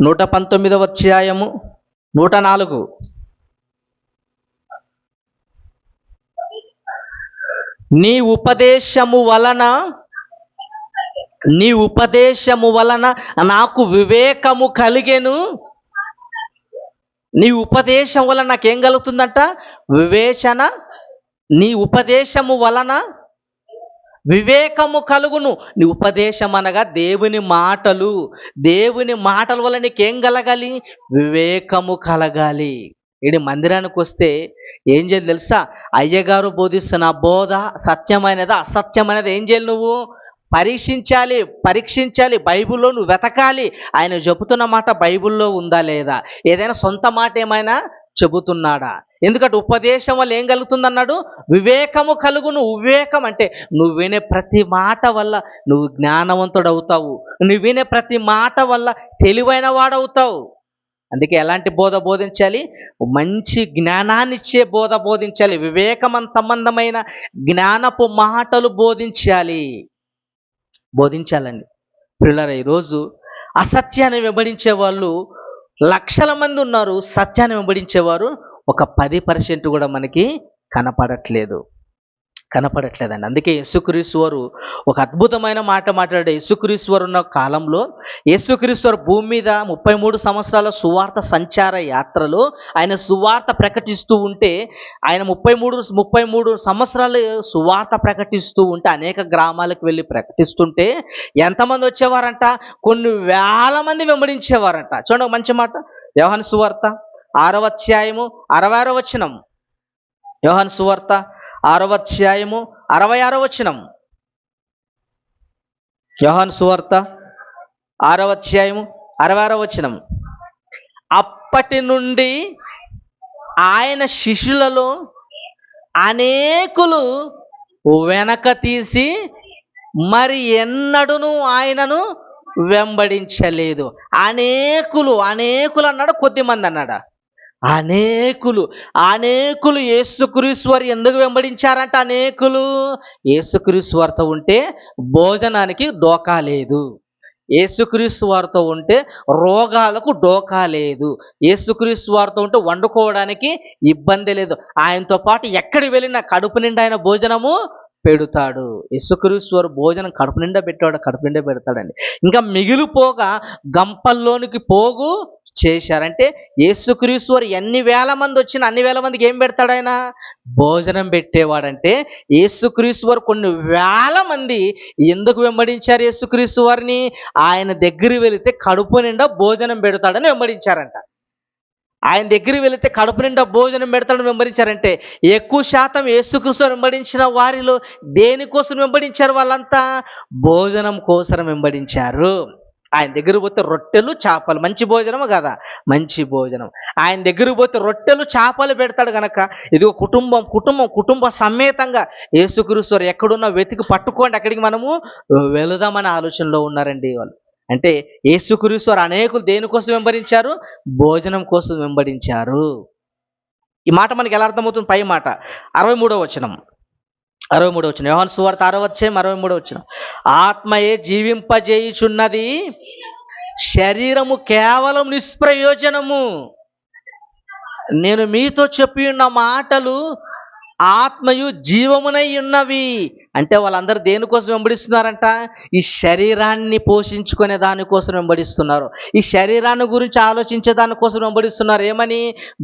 119వ అధ్యాయము 104. నీ ఉపదేశము వలన నాకు వివేకము కలిగెను. నీ ఉపదేశం వలన నాకేం కలుగుతుందంట? వివేచన. నీ ఉపదేశము వలన వివేకము కలుగును. నీ ఉపదేశం అనగా దేవుని మాటలు. దేవుని మాటల వల్ల నీకేం కలగాలి? వివేకము కలగాలి. ఇది మందిరానికి వస్తే ఏం చేయాలి తెలుసా? అయ్యగారు బోధిస్తున్న బోధ సత్యమైనదా అసత్యమైనది ఏం చేయాలి? నువ్వు పరీక్షించాలి. బైబిల్లో నువ్వు వెతకాలి. ఆయన చెబుతున్న మాట బైబిల్లో ఉందా లేదా, ఏదైనా సొంత మాట ఏమైనా చెబుతున్నాడా? ఎందుకంటే ఉపదేశం వల్ల ఏం కలుగుతుందన్నాడు? వివేకము కలుగును. వివేకం అంటే నువ్వు వినే ప్రతి మాట వల్ల నువ్వు జ్ఞానవంతుడు అవుతావు. నువ్వు వినే ప్రతి మాట వల్ల తెలివైన వాడవుతావు. అందుకే ఎలాంటి బోధ బోధించాలి? మంచి జ్ఞానాన్ని ఇచ్చే బోధ బోధించాలి. వివేకం సంబంధమైన జ్ఞానపు మాటలు బోధించాలండి. పిల్లలు ఈరోజు అసత్యాన్ని వెంబడించే వాళ్ళు లక్షల మంది ఉన్నారు. సత్యాన్ని వెంబడించేవారు ఒక 10% కూడా మనకి కనపడట్లేదండి. అందుకే యేసుక్రీస్తు వారు ఒక అద్భుతమైన మాట మాట్లాడే. యేసుక్రీస్తు వారు ఉన్న కాలంలో యేసుక్రీస్తు వారు భూమి మీద 33 సంవత్సరాల సువార్త సంచార యాత్రలో ఆయన సువార్త ప్రకటిస్తూ ఉంటే, ఆయన 33 సంవత్సరాలు సువార్త ప్రకటిస్తూ ఉంటే, అనేక గ్రామాలకు వెళ్ళి ప్రకటిస్తుంటే ఎంతమంది వచ్చేవారంట? కొన్ని వేల మంది వెంబడించేవారంట. చూడండి ఒక మంచి మాట, యోహాను సువార్త 6వ అధ్యాయము 66వ వచనం. యోహాను సువార్త 6వ అధ్యాయము 66వ వచనం. యోహాను సువార్త 6వ అధ్యాయము 66వ వచనం. అప్పటి నుండి ఆయన శిష్యులలో అనేకులు వెనక తీసి మరి ఎన్నడూను ఆయనను వెంబడించలేదు. అనేకులు అన్నాడు, కొద్దిమంది అన్నాడా? అనేకులు యేసుక్రీస్తు వారు ఎందుకు వెంబడించారంట? యేసుక్రీస్తు వారితో ఉంటే భోజనానికి డోకా లేదు. యేసుక్రీస్తు వారితో ఉంటే రోగాలకు డోకా లేదు. యేసుక్రీస్తు వారితో ఉంటే వండుకోవడానికి ఇబ్బంది లేదు. ఆయనతో పాటు ఎక్కడికి వెళ్ళినా కడుపు నిండా ఆయన భోజనము పెడతాడు. యేసుక్రీస్తు వారు భోజనం కడుపు నిండా పెట్టాడు, కడుపు నిండా పెడతాడండి. ఇంకా మిగిలిపోగా గంపల్లోనికి పోగు చేశారంటే యేసుక్రీస్తు వారు ఎన్ని వేల మంది వచ్చినా అన్ని వేల మందికి ఏం పెడతాడు ఆయన? భోజనం పెట్టేవాడంటే యేసుక్రీస్తు వారు కొన్ని వేల మంది ఎందుకు వెంబడించారు యేసుక్రీస్తు వారిని? ఆయన దగ్గరికి వెళితే కడుపు నిండా భోజనం పెడతాడని వెంబడించారంట. ఆయన దగ్గరికి వెళితే కడుపు నిండా భోజనం పెడతాడని వెంబడించారంటే ఎక్కువ శాతం యేసుక్రీస్తు వెంబడించిన వారిలో దేనికోసం వెంబడించారు వాళ్ళంతా? భోజనం కోసం వెంబడించారు. ఆయన దగ్గరికి పోతే రొట్టెలు చేపలు, మంచి భోజనము కదా, మంచి భోజనం. ఆయన దగ్గరికి పోతే రొట్టెలు చేపలు పెడతాడు గనక ఇదిగో కుటుంబ సమేతంగా యేసుక్రీస్తు వారు ఎక్కడున్నా వెతికి పట్టుకోండి, అక్కడికి మనము వెళదామనే ఆలోచనలో ఉన్నారండి వాళ్ళు. అంటే యేసుక్రీస్తు వారు అనేకులు దేనికోసం వెంబడించారు? భోజనం కోసం వెంబడించారు. ఈ మాట మనకి ఎలా అర్థమవుతుంది? పై మాట 63వ వచనం. యోహాను సువార్త 6వ అధ్యాయం 63వ వచనం. ఆత్మయే జీవింపజేయుచున్నది, శరీరము కేవలం నిష్ప్రయోజనము. నేను మీతో చెప్పి ఉన్న మాటలు ఆత్మయు జీవమునై ఉన్నవి. అంటే వాళ్ళందరూ దేనికోసం వెంబడిస్తున్నారంట? ఈ శరీరాన్ని పోషించుకునే దానికోసం వెంబడిస్తున్నారు. ఈ శరీరాన్ని గురించి ఆలోచించే దానికోసం వెంబడిస్తున్నారు. ఏమని?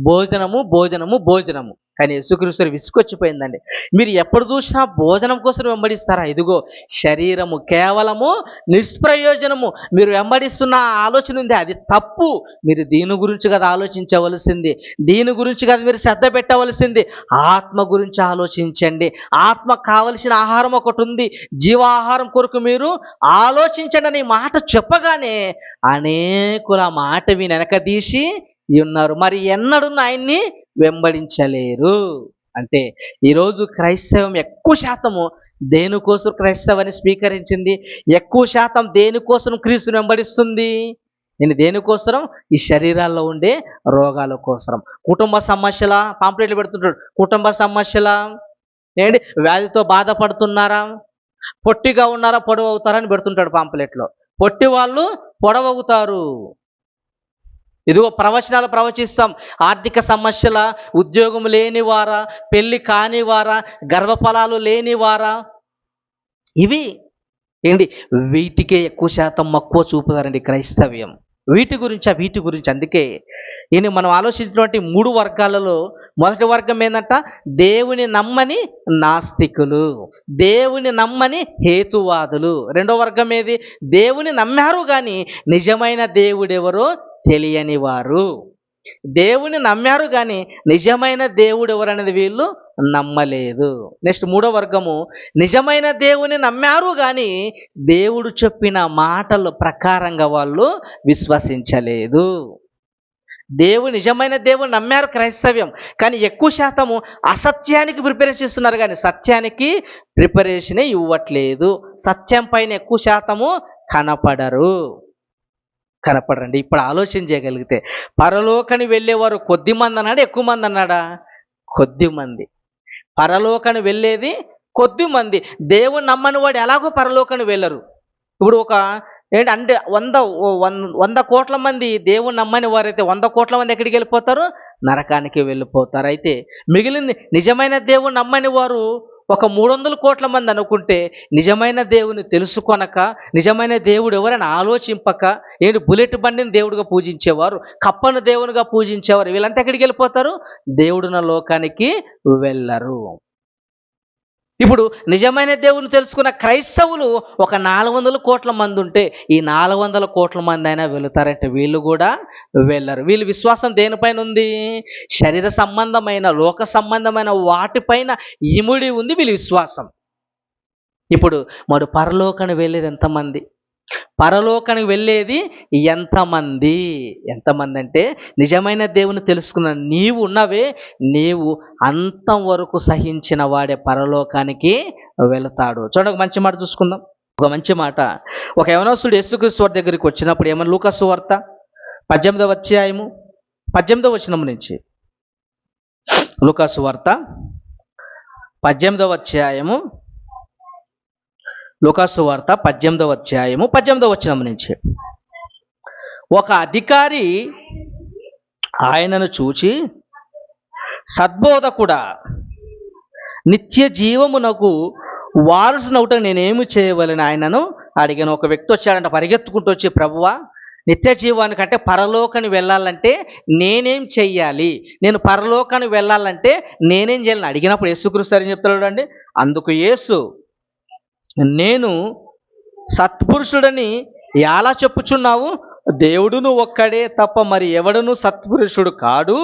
భోజనము, భోజనము, భోజనము. కానీ యేసుక్రీస్తు విసుకొచ్చిపోయిందండి. మీరు ఎప్పుడు చూసినా భోజనం కోసం వెంబడిస్తారా? ఇదిగో శరీరము కేవలము నిష్ప్రయోజనము. మీరు వెంబడిస్తున్న ఆలోచన ఉంది, అది తప్పు. మీరు దీని గురించి కదా ఆలోచించవలసింది, దీని గురించి కదా మీరు శ్రద్ధ పెట్టవలసింది. ఆత్మ గురించి ఆలోచించండి. ఆత్మ కావలసిన ఆహారం ఒకటి ఉంది, జీవాహారం కొరకు మీరు ఆలోచించండి అనే మాట చెప్పగానే అనేకుల మాట విని వెనకదీసి ఉన్నారు. మరి ఎన్నడూ ఆయన్ని వెంబడించలేరు. అంటే ఈరోజు క్రైస్తవం ఎక్కువ శాతము దేనికోసం క్రైస్తవాన్ని స్వీకరించింది? ఎక్కువ శాతం దేనికోసం క్రీస్తుని వెంబడిస్తుంది? నేను దేనికోసం? ఈ శరీరాల్లో ఉండే రోగాల కోసం. కుటుంబ సమస్యల పాంప్లెట్లు పెడుతుంటాడు. కుటుంబ సమస్యల ఏంటి? వ్యాధితో బాధపడుతున్నారా? పొట్టిగా ఉన్నారా, పొడవు అవుతారని పెడుతుంటాడు పాంప్లెట్లో. పొట్టి వాళ్ళు పొడవవుతారు. ఇదిగో ప్రవచనాలు ప్రవచిస్తాం. ఆర్థిక సమస్యల, ఉద్యోగం లేనివారా, పెళ్లి కానివారా, గర్భఫలాలు లేనివారా, ఇవి ఏంటి? వీటికే ఎక్కువ శాతం మక్కువ చూపుతారండి క్రైస్తవ్యం. వీటి గురించి. అందుకే ఈయన మనం ఆలోచించినటువంటి 3 వర్గాలలో మొదటి వర్గం ఏంటంట? దేవుని నమ్మని నాస్తికులు, దేవుని నమ్మని హేతువాదులు. రెండో వర్గం ఏది? దేవుని నమ్మారు కానీ నిజమైన దేవుడెవరో తెలియని వారు. దేవుని నమ్మారు కానీ నిజమైన దేవుడు ఎవరనేది వీళ్ళు నమ్మలేదు. నెక్స్ట్ 3వ వర్గము, నిజమైన దేవుని నమ్మారు కానీ దేవుడు చెప్పిన మాటల ప్రకారంగా వాళ్ళు విశ్వసించలేదు. నిజమైన దేవుని నమ్మారు క్రైస్తవ్యం, కానీ ఎక్కువ శాతము అసత్యానికి ప్రిపరేషన్ ఇస్తున్నారు కానీ సత్యానికి ప్రిపరేషనే ఇవ్వట్లేదు. సత్యం పైన ఎక్కువ శాతము కనపడరండి. ఇప్పుడు ఆలోచన చేయగలిగితే పరలోకానికి వెళ్ళేవారు కొద్ది మంది అన్నాడా, ఎక్కువ మంది అన్నాడా? కొద్ది మంది. పరలోకానికి వెళ్ళేది కొద్ది మంది. దేవుని నమ్మని వాడు ఎలాగో పరలోకానికి వెళ్ళరు. ఇప్పుడు అంటే 100 కోట్ల మంది దేవుని నమ్మని వారైతే 100 కోట్ల మంది ఎక్కడికి వెళ్ళిపోతారు? నరకానికి వెళ్ళిపోతారు. అయితే మిగిలింది నిజమైన దేవుని నమ్మని వారు ఒక 300 కోట్ల మంది అనుకుంటే నిజమైన దేవుని తెలుసుకొనక, నిజమైన దేవుడు ఎవరైనా ఆలోచింపక, బుల్లెట్ బండిని దేవుడిగా పూజించేవారు, కప్పను దేవునిగా పూజించేవారు, వీళ్ళంతా ఎక్కడికి వెళ్ళిపోతారు? దేవుడున్న లోకానికి వెళ్ళరు. ఇప్పుడు నిజమైన దేవుని తెలుసుకున్న క్రైస్తవులు ఒక 400 కోట్ల మంది ఉంటే ఈ 400 కోట్ల మంది అయినా వెళుతారంటే వీళ్ళు కూడా వెళ్ళరు. వీళ్ళ విశ్వాసం దేనిపైన ఉంది? శరీర సంబంధమైన, లోక సంబంధమైన వాటిపైన ఇముడి ఉంది వీళ్ళ విశ్వాసం. ఇప్పుడు మరి పరలోకానికి వెళ్ళేది ఎంతమంది? పరలోకానికి వెళ్ళేది ఎంతమంది? అంటే నిజమైన దేవుని తెలుసుకున్న నీవు అంతం వరకు సహించిన వాడే పరలోకానికి వెళతాడు. చూడండి, ఒక మంచి మాట చూసుకుందాం. ఒక మంచి మాట. ఒక యవనస్తుడు యేసుక్రీస్తు వారి దగ్గరికి వచ్చినప్పుడు ఏమన్నా? లూకా సువార్త 18వ అధ్యాయము 18వ వచనం నుంచి. లూకా సువార్త 18వ అధ్యాయము లూకాసు వార్త 18వ అధ్యాయము 18వ వచనం నుంచి. ఒక అధికారి ఆయనను చూచి, సద్బోధకుడా, నిత్య జీవమునకు వారసునవుట నేనేమి చేయవలని ఆయనను అడిగాను. ఒక వ్యక్తి వచ్చాడంట, పరిగెత్తుకుంటూ వచ్చి, ప్రభువా, నిత్య జీవానికి అంటే పరలోకానికి వెళ్ళాలంటే నేనేం చెయ్యాలి, నేను పరలోకానికి వెళ్ళాలంటే నేనేం చేయాలని అడిగినప్పుడు యేసుక్రీస్తు అని చెప్తాడు అండి. అందుకు యేసు, నేను సత్పురుషుడని ఎలా చెప్పుచున్నావు? దేవుడును ఒక్కడే తప్ప మరి ఎవడును సత్పురుషుడు కాడు.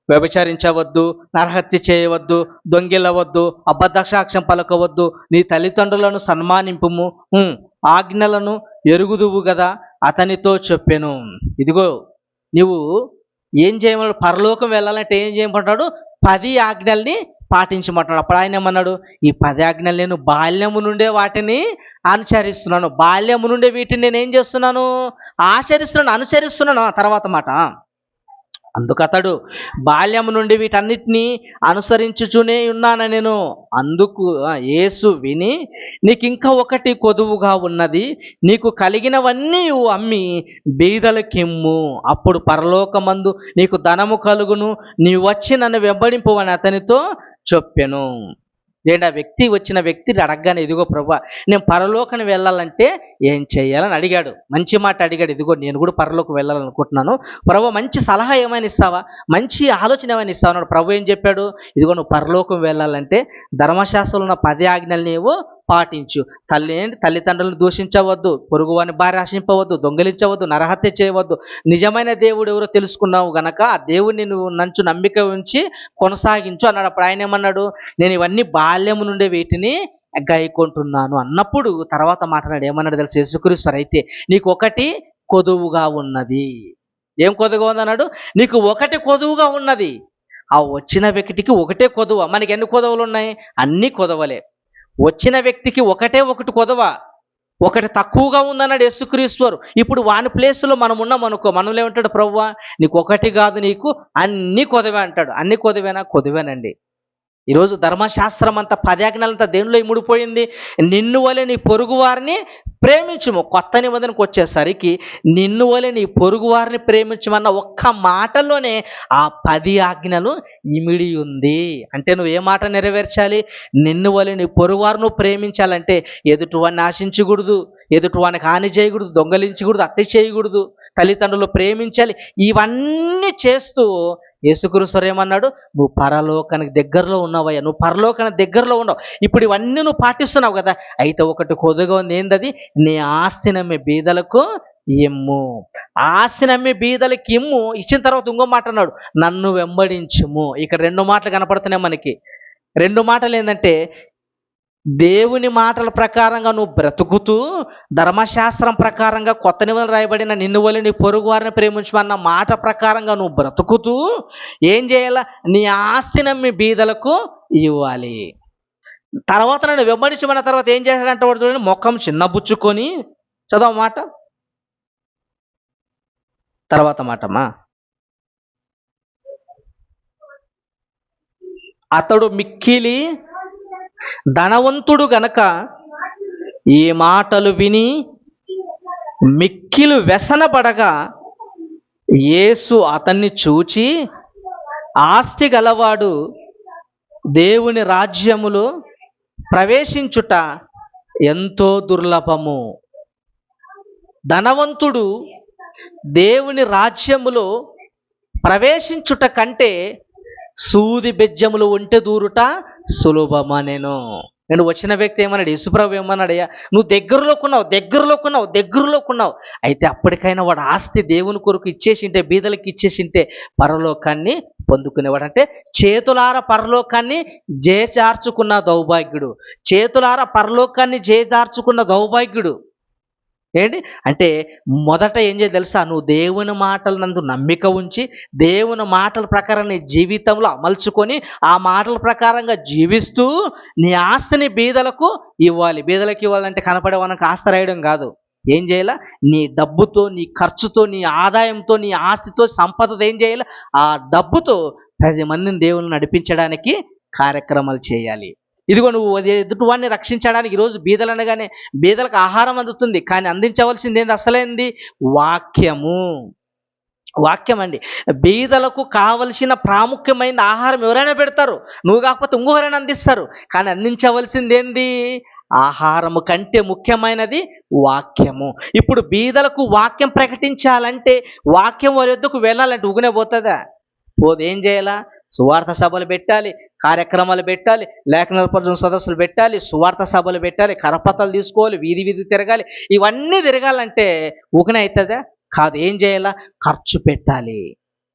వ్యభిచరించవద్దు, నరహత్య చేయవద్దు, దొంగిలవద్దు, అబద్ధ సాక్ష్యం పలకవద్దు, నీ తల్లిదండ్రులను సన్మానింపుము, ఆజ్ఞలను ఎరుగుదువు కదా అతనితో చెప్పెను. ఇదిగో నీవు ఏం చేయమన్నాడు? పరలోకం వెళ్ళాలంటే ఏం చేయమంటాడు? 10 ఆజ్ఞల్ని పాటించమంటాడు. అప్పుడు ఆయన ఏమన్నాడు? ఈ 10 ఆజ్ఞలు నేను బాల్యము నుండే వాటిని అనుసరిస్తున్నాను, బాల్యము నుండే వీటిని నేను ఏం చేస్తున్నాను? ఆచరిస్తున్నాను, అనుసరిస్తున్నాను. తర్వాత మాట, అందుకతడు బాల్యము నుండి వీటన్నిటినీ అనుసరించుచునే ఉన్నాను నేను. అందుకు యేసు విని, నీకింకా ఒకటి కొదువుగా ఉన్నది, నీకు కలిగినవన్నీ అమ్మి బీదలకిమ్ము, అప్పుడు పరలోకమందు నీకు ధనము కలుగును, నీవు వచ్చి నన్ను వెంబడింపు అని అతనితో చెప్పెను. ఏంటి, ఆ వ్యక్తి వచ్చిన వ్యక్తి అడగగానే, ఇదిగో ప్రభువా, నేను పరలోకానికి వెళ్ళాలంటే ఏం చేయాలని అడిగాడు. మంచి మాట అడిగాడు. ఇదిగో నేను కూడా పరలోకం వెళ్ళాలనుకుంటున్నాను ప్రభువా, మంచి సలహా ఏమైనా ఇస్తావా, మంచి ఆలోచన ఏమైనా ఇస్తావా అన్నాడు. ప్రభు ఏం చెప్పాడు? ఇదిగో నువ్వు పరలోకం వెళ్ళాలంటే ధర్మశాస్త్రంలో ఉన్న 10 ఆజ్ఞలు నీవు పాటించు. తల్లిదండ్రులను దూషించవద్దు, పొరుగువాని భార్య ఆశింపవద్దు, దొంగిలించవద్దు, నరహత్య చేయవద్దు, నిజమైన దేవుడు ఎవరో తెలుసుకున్నావు గనక ఆ దేవుడిని నువ్వు నంచు నమ్మిక ఉంచి కొనసాగించు అన్నాడు. అప్పుడు ఆయన ఏమన్నాడు? నేను ఇవన్నీ బాల్యము నుండే వీటిని గైకొంటున్నాను అన్నప్పుడు తర్వాత మాట్లాడాడు. ఏమన్నాడు తెలుసు యేసుక్రీస్తు? అయితే నీకు ఒకటి కొదువుగా ఉన్నది. ఏం కొదువుగా ఉందన్నాడు? నీకు ఒకటి కొదువుగా ఉన్నది. ఆ వచ్చిన వ్యక్తికి ఒకటే కొదువ. మనకి ఎన్ని కొదవలు ఉన్నాయి? అన్ని కొదవలే. వచ్చిన వ్యక్తికి ఒకటే ఒకటి కొదవ, ఒకటి తక్కువగా ఉందన్నాడు యేసుక్రీస్తు. ఇప్పుడు వాని ప్లేస్లో మనం ఉన్నాం అనుకో, మనలో ఏమంటాడు? ప్రభువా, నీకు ఒకటి కాదు, నీకు అన్ని కొదవే అంటాడు. అన్ని కొదవేనా? కొదవేనండి. ఈరోజు ధర్మశాస్త్రం అంతా 10 ఆజ్ఞలంతా దేనిలో ఇముడిపోయింది? నిన్ను వలె నీ పొరుగు వారిని ప్రేమించుము. కొత్త నిబంధనకు వచ్చేసరికి నిన్ను వలె నీ పొరుగు వారిని ప్రేమించమన్న ఒక్క మాటలోనే ఆ 10 ఆజ్ఞలు ఇమిడి ఉంది. అంటే నువ్వు ఏ మాట నెరవేర్చాలి? నిన్ను వలె నీ పొరుగు వారిని ప్రేమించాలంటే ఎదుటివాడిని ఆశించకూడదు, ఎదుటివానికి హాని చేయకూడదు, దొంగలించకూడదు, హత్య చేయకూడదు, తల్లిదండ్రులు ప్రేమించాలి. ఇవన్నీ చేస్తూ యేసుక్రీస్తు ఏమన్నాడు? నువ్వు పరలోకానికి దగ్గరలో ఉన్నావయ్యా, నువ్వు పరలోకానికి దగ్గరలో ఉన్నావు. ఇప్పుడు ఇవన్నీ నువ్వు పాటిస్తున్నావు కదా, అయితే ఒకటి కొద్దిగా ఉంది. ఏంటది? నీ ఆస్తి నమ్మి బీదలకు ఇమ్ము. ఆస్తి నమ్మి బీదలకి ఇమ్ము. ఇచ్చిన తర్వాత ఇంకో మాట అన్నాడు, నన్ను వెంబడించుము. ఇక్కడ 2 మాటలు కనపడుతున్నాయి మనకి. 2 మాటలు ఏంటంటే, దేవుని మాటల ప్రకారంగా నువ్వు బ్రతుకుతూ, ధర్మశాస్త్రం ప్రకారంగా కొత్త నిబంధన రాయబడిన నిన్ను వలె నీ పొరుగు వారిని ప్రేమించమన్న మాట ప్రకారంగా నువ్వు బ్రతుకుతూ ఏం చేయాలా? నీ ఆస్తి నమ్మి బీదలకు ఇవ్వాలి. తర్వాత నన్ను వెంబడించమన్న తర్వాత ఏం చేశాడంటే వాడు చూడండి, ముఖం చిన్నబుచ్చుకొని, చదవ మాట, తర్వాత మాటమ్మా, అతడు మిక్కిలి ధనవంతుడు గనక ఈ మాటలు విని మిక్కిలు వ్యసనపడగా, యేసు అతన్ని చూచి, ఆస్తి గలవాడు దేవుని రాజ్యములో ప్రవేశించుట ఎంతో దుర్లభము. ధనవంతుడు దేవుని రాజ్యములో ప్రవేశించుట కంటే సూది బెజ్జములు ఒంటె దూరుట సులభమనెను. నేను వచ్చిన వ్యక్తి ఏమన్నాడు? యేసుప్రభు ఏమన్నాడయ్యా, నువ్వు దగ్గరలోకున్నావు. అయితే అప్పటికైనా వాడు ఆస్తి దేవుని కొరకు ఇచ్చేసింటే, బీదలకి ఇచ్చేసింటే పరలోకాన్ని పొందుకునేవాడు. అంటే చేతులార పరలోకాన్ని జేజార్చుకున్న దౌర్భాగ్యుడు, చేతులార పరలోకాన్ని జేజార్చుకున్న దౌర్భాగ్యుడు. ఏంటి అంటే, మొదట ఏం చేయాలి తెలుసా? నువ్వు దేవుని మాటల నందు నమ్మిక ఉంచి, దేవుని మాటల ప్రకారం నీ జీవితంలో అమల్చుకొని, ఆ మాటల ప్రకారంగా జీవిస్తూ నీ ఆస్తిని బీదలకు ఇవ్వాలి. బీదలకు ఇవ్వాలంటే కనపడే వాళ్ళకి ఆస్తి రాయడం కాదు. ఏం చేయాలా? నీ డబ్బుతో, నీ ఖర్చుతో, నీ ఆదాయంతో, నీ ఆస్తితో, సంపదతో ఏం చేయాలి? ఆ డబ్బుతో 10 మందిని దేవుని నడిపించడానికి కార్యక్రమాలు చేయాలి. ఇదిగో నువ్వు ఎదుటివాడిని రక్షించడానికి ఈరోజు బీదలు అనగానే బీదలకు ఆహారం అందుతుంది, కానీ అందించవలసింది ఏంది? అసలేంది? వాక్యము. వాక్యం అండి. బీదలకు కావలసిన ప్రాముఖ్యమైన ఆహారం ఎవరైనా పెడతారు, నువ్వు కాకపోతే ఇంకొకరైనా అందిస్తారు, కానీ అందించవలసింది ఏంది? ఆహారము కంటే ముఖ్యమైనది వాక్యము. ఇప్పుడు బీదలకు వాక్యం ప్రకటించాలంటే, వాక్యం వారి వద్దకు వెళ్ళాలంటే ఊగునే పోతుందా? పోదు. ఏం చేయాలా? సువార్త సభలు పెట్టాలి, కార్యక్రమాలు పెట్టాలి, లేఖనాల పరిచయం సదస్సులు పెట్టాలి, సువార్త సభలు పెట్టాలి, కరపత్రాలు తీసుకోవాలి, వీధి వీధి తిరగాలి. ఇవన్నీ తిరగాలంటే ఊకనే అవుతుందా? కాదు. ఏం చేయాలా? ఖర్చు పెట్టాలి.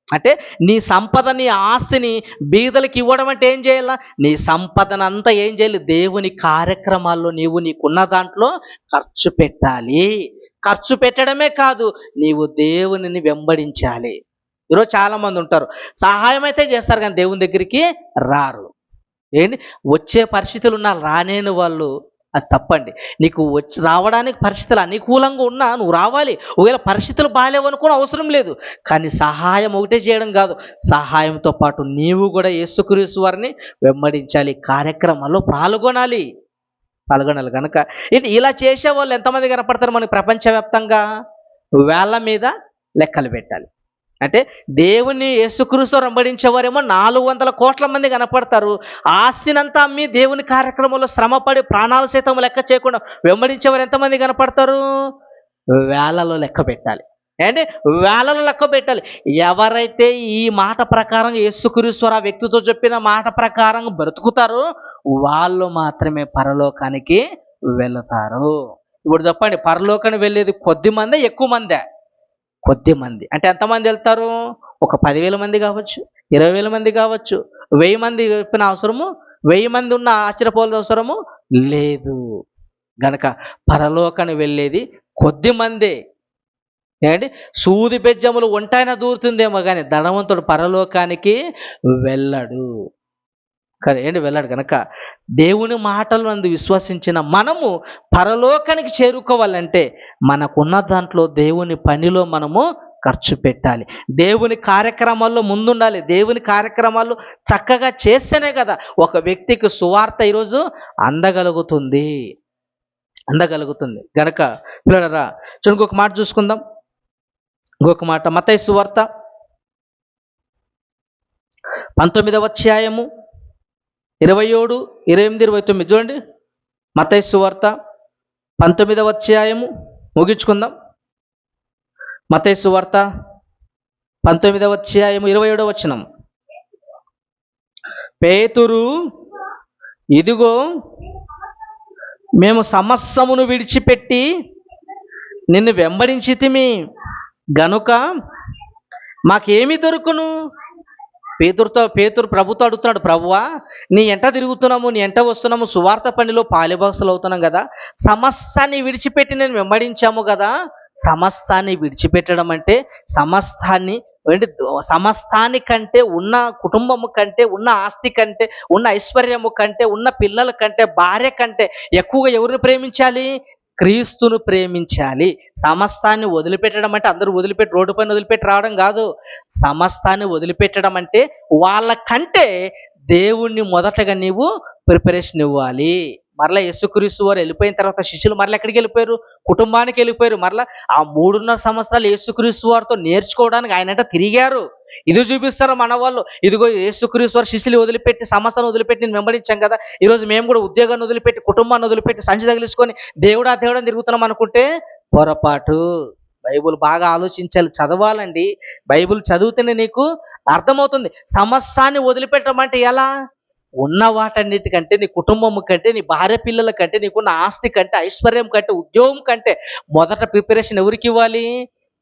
అంటే నీ సంపద, నీ ఆస్తిని బీదలకు ఇవ్వడం అంటే ఏం చేయాలా? నీ సంపదనంతా ఏం చేయాలి? దేవుని కార్యక్రమాల్లో నీవు నీకున్న దాంట్లో ఖర్చు పెట్టాలి. ఖర్చు పెట్టడమే కాదు, నీవు దేవునిని వెంబడించాలి. ఈరోజు చాలామంది ఉంటారు, సహాయం అయితే చేస్తారు కానీ దేవుని దగ్గరికి రారు. ఏంటి? వచ్చే పరిస్థితులు ఉన్నా రానేని వాళ్ళు, అది తప్పండి. నీకు రావడానికి పరిస్థితులు అనుకూలంగా ఉన్నా నువ్వు రావాలి. ఒకవేళ పరిస్థితులు బాగాలేవనుకోవడం అవసరం లేదు, కానీ సహాయం ఒకటే చేయడం కాదు, సహాయంతో పాటు నీవు కూడా యేసుక్రీస్తు వారిని వెంబడించాలి, కార్యక్రమాల్లో పాల్గొనాలి. కనుక ఇలా చేసే వాళ్ళు ఎంతమంది కనపడతారు మనకి ప్రపంచవ్యాప్తంగా? వేళ్ళ మీద లెక్కలు పెట్టాలి. అంటే దేవుని యేసుక్రీస్తు వెంబడించేవారేమో 400 కోట్ల మంది కనపడతారు. ఆస్తినంతా అమ్మి దేవుని కార్యక్రమంలో శ్రమపడి ప్రాణాలు సైతం లెక్క చేయకుండా వెంబడించేవారు ఎంతమంది కనపడతారు? వేలలో లెక్క పెట్టాలి. అంటే వేలలో లెక్క పెట్టాలి. ఎవరైతే ఈ మాట ప్రకారం యేసుక్రీస్తు ఆ వ్యక్తితో చెప్పిన మాట ప్రకారం బ్రతుకుతారో వాళ్ళు మాత్రమే పరలోకానికి వెళతారు. ఇప్పుడు చెప్పండి, పరలోకానికి వెళ్ళేది కొద్ది మందే, ఎక్కువ మందే? కొద్ది మంది. అంటే ఎంతమంది వెళ్తారు? ఒక 10,000 మంది కావచ్చు, 20,000 మంది కావచ్చు, 1000 మంది చెప్పిన అవసరము, 1000 మంది ఉన్న ఆశ్చర్యపోవాల్సిన అవసరము లేదు. గనక పరలోకానికి వెళ్ళేది కొద్ది మందే. ఏంటి? సూది బెజ్జములు ఒంటైనా దూరుతుందేమో కానీ ధనవంతుడు పరలోకానికి వెళ్ళడు. వెళ్ళాడు. కనుక దేవుని మాటలు నందు విశ్వసించిన మనము పరలోకానికి చేరుకోవాలంటే మనకున్న దాంట్లో దేవుని పనిలో మనము ఖర్చు పెట్టాలి. దేవుని కార్యక్రమాల్లో ముందుండాలి. దేవుని కార్యక్రమాలు చక్కగా చేస్తేనే కదా ఒక వ్యక్తికి సువార్త ఈరోజు అందగలుగుతుంది. గనక పిల్లలరా, చూడండి, ఇంకొక మాట చూసుకుందాం. ఇంకొక మాట మత్తయి సువార్త 19వ అధ్యాయము 27, 28, 29 చూడండి. మత్తయి సువార్త 19వ అధ్యాయము ముగించుకుందాం. మత్తయి సువార్త 19వ అధ్యాయము 27వ వచనం. పేతురు, ఇదిగో మేము సమస్తమును విడిచిపెట్టి నిన్ను వెంబడించితిమి గనుక మాకేమి దొరుకును? పేతురు ప్రభుతో అడుగుతున్నాడు, ప్రభువా నీ ఎంట తిరుగుతున్నాము, నీ ఎంట వస్తున్నాము, సువార్త పనిలో పాలిభాగస్తులు అవుతున్నాం కదా, సమస్తాన్ని విడిచిపెట్టి నేను వెంబడించాము కదా. సమస్తాన్ని విడిచిపెట్టడం అంటే సమస్తానికంటే, ఉన్న కుటుంబము కంటే, ఉన్న ఆస్తి కంటే, ఉన్న ఐశ్వర్యము కంటే, ఉన్న పిల్లల కంటే, భార్య కంటే ఎక్కువగా ఎవరిని ప్రేమించాలి? క్రీస్తును ప్రేమించాలి. సమస్తాన్ని వదిలిపెట్టడం అంటే అందరూ వదిలిపెట్టి రోడ్డు పైన వదిలిపెట్టి రావడం కాదు. సమస్తాన్ని వదిలిపెట్టడం అంటే వాళ్ళకంటే దేవుణ్ణి మొదటగా నీవు ప్రిపరేషన్ ఇవ్వాలి. మరలా యేసుక్రీస్తు వారు వెళ్ళిపోయిన తర్వాత శిష్యులు మరలా ఎక్కడికి వెళ్ళిపోయారు? కుటుంబానికి వెళ్ళిపోయారు. మరలా ఆ 3.5 సంవత్సరాలు యేసుక్రీస్తు వారితో నేర్చుకోవడానికి ఆయనంట తిరిగారు. ఇది చూపిస్తారు మన వాళ్ళు. ఇదిగో యేసుక్రీస్తు వారు శిష్యులు వదిలిపెట్టి, సమస్యను వదిలిపెట్టి నేను వెంబడించాం కదా, ఈరోజు మేము కూడా ఉద్యోగాన్ని వదిలిపెట్టి, కుటుంబాన్ని వదిలిపెట్టి, సంచి తగిలించుకొని దేవుడని తిరుగుతున్నాం అనుకుంటే పొరపాటు. బైబుల్ బాగా ఆలోచించాలి, చదవాలండి. బైబుల్ చదివితేనే నీకు అర్థమవుతుంది. సమస్తాన్ని వదిలిపెట్టడం అంటే ఎలా? ఉన్న వాటన్నిటికంటే, నీ కుటుంబం కంటే, నీ భార్య పిల్లల కంటే, నీకున్న ఆస్తి కంటే, ఐశ్వర్యం కంటే, ఉద్యోగం కంటే మొదట ప్రిపరేషన్ ఎవరికి ఇవ్వాలి?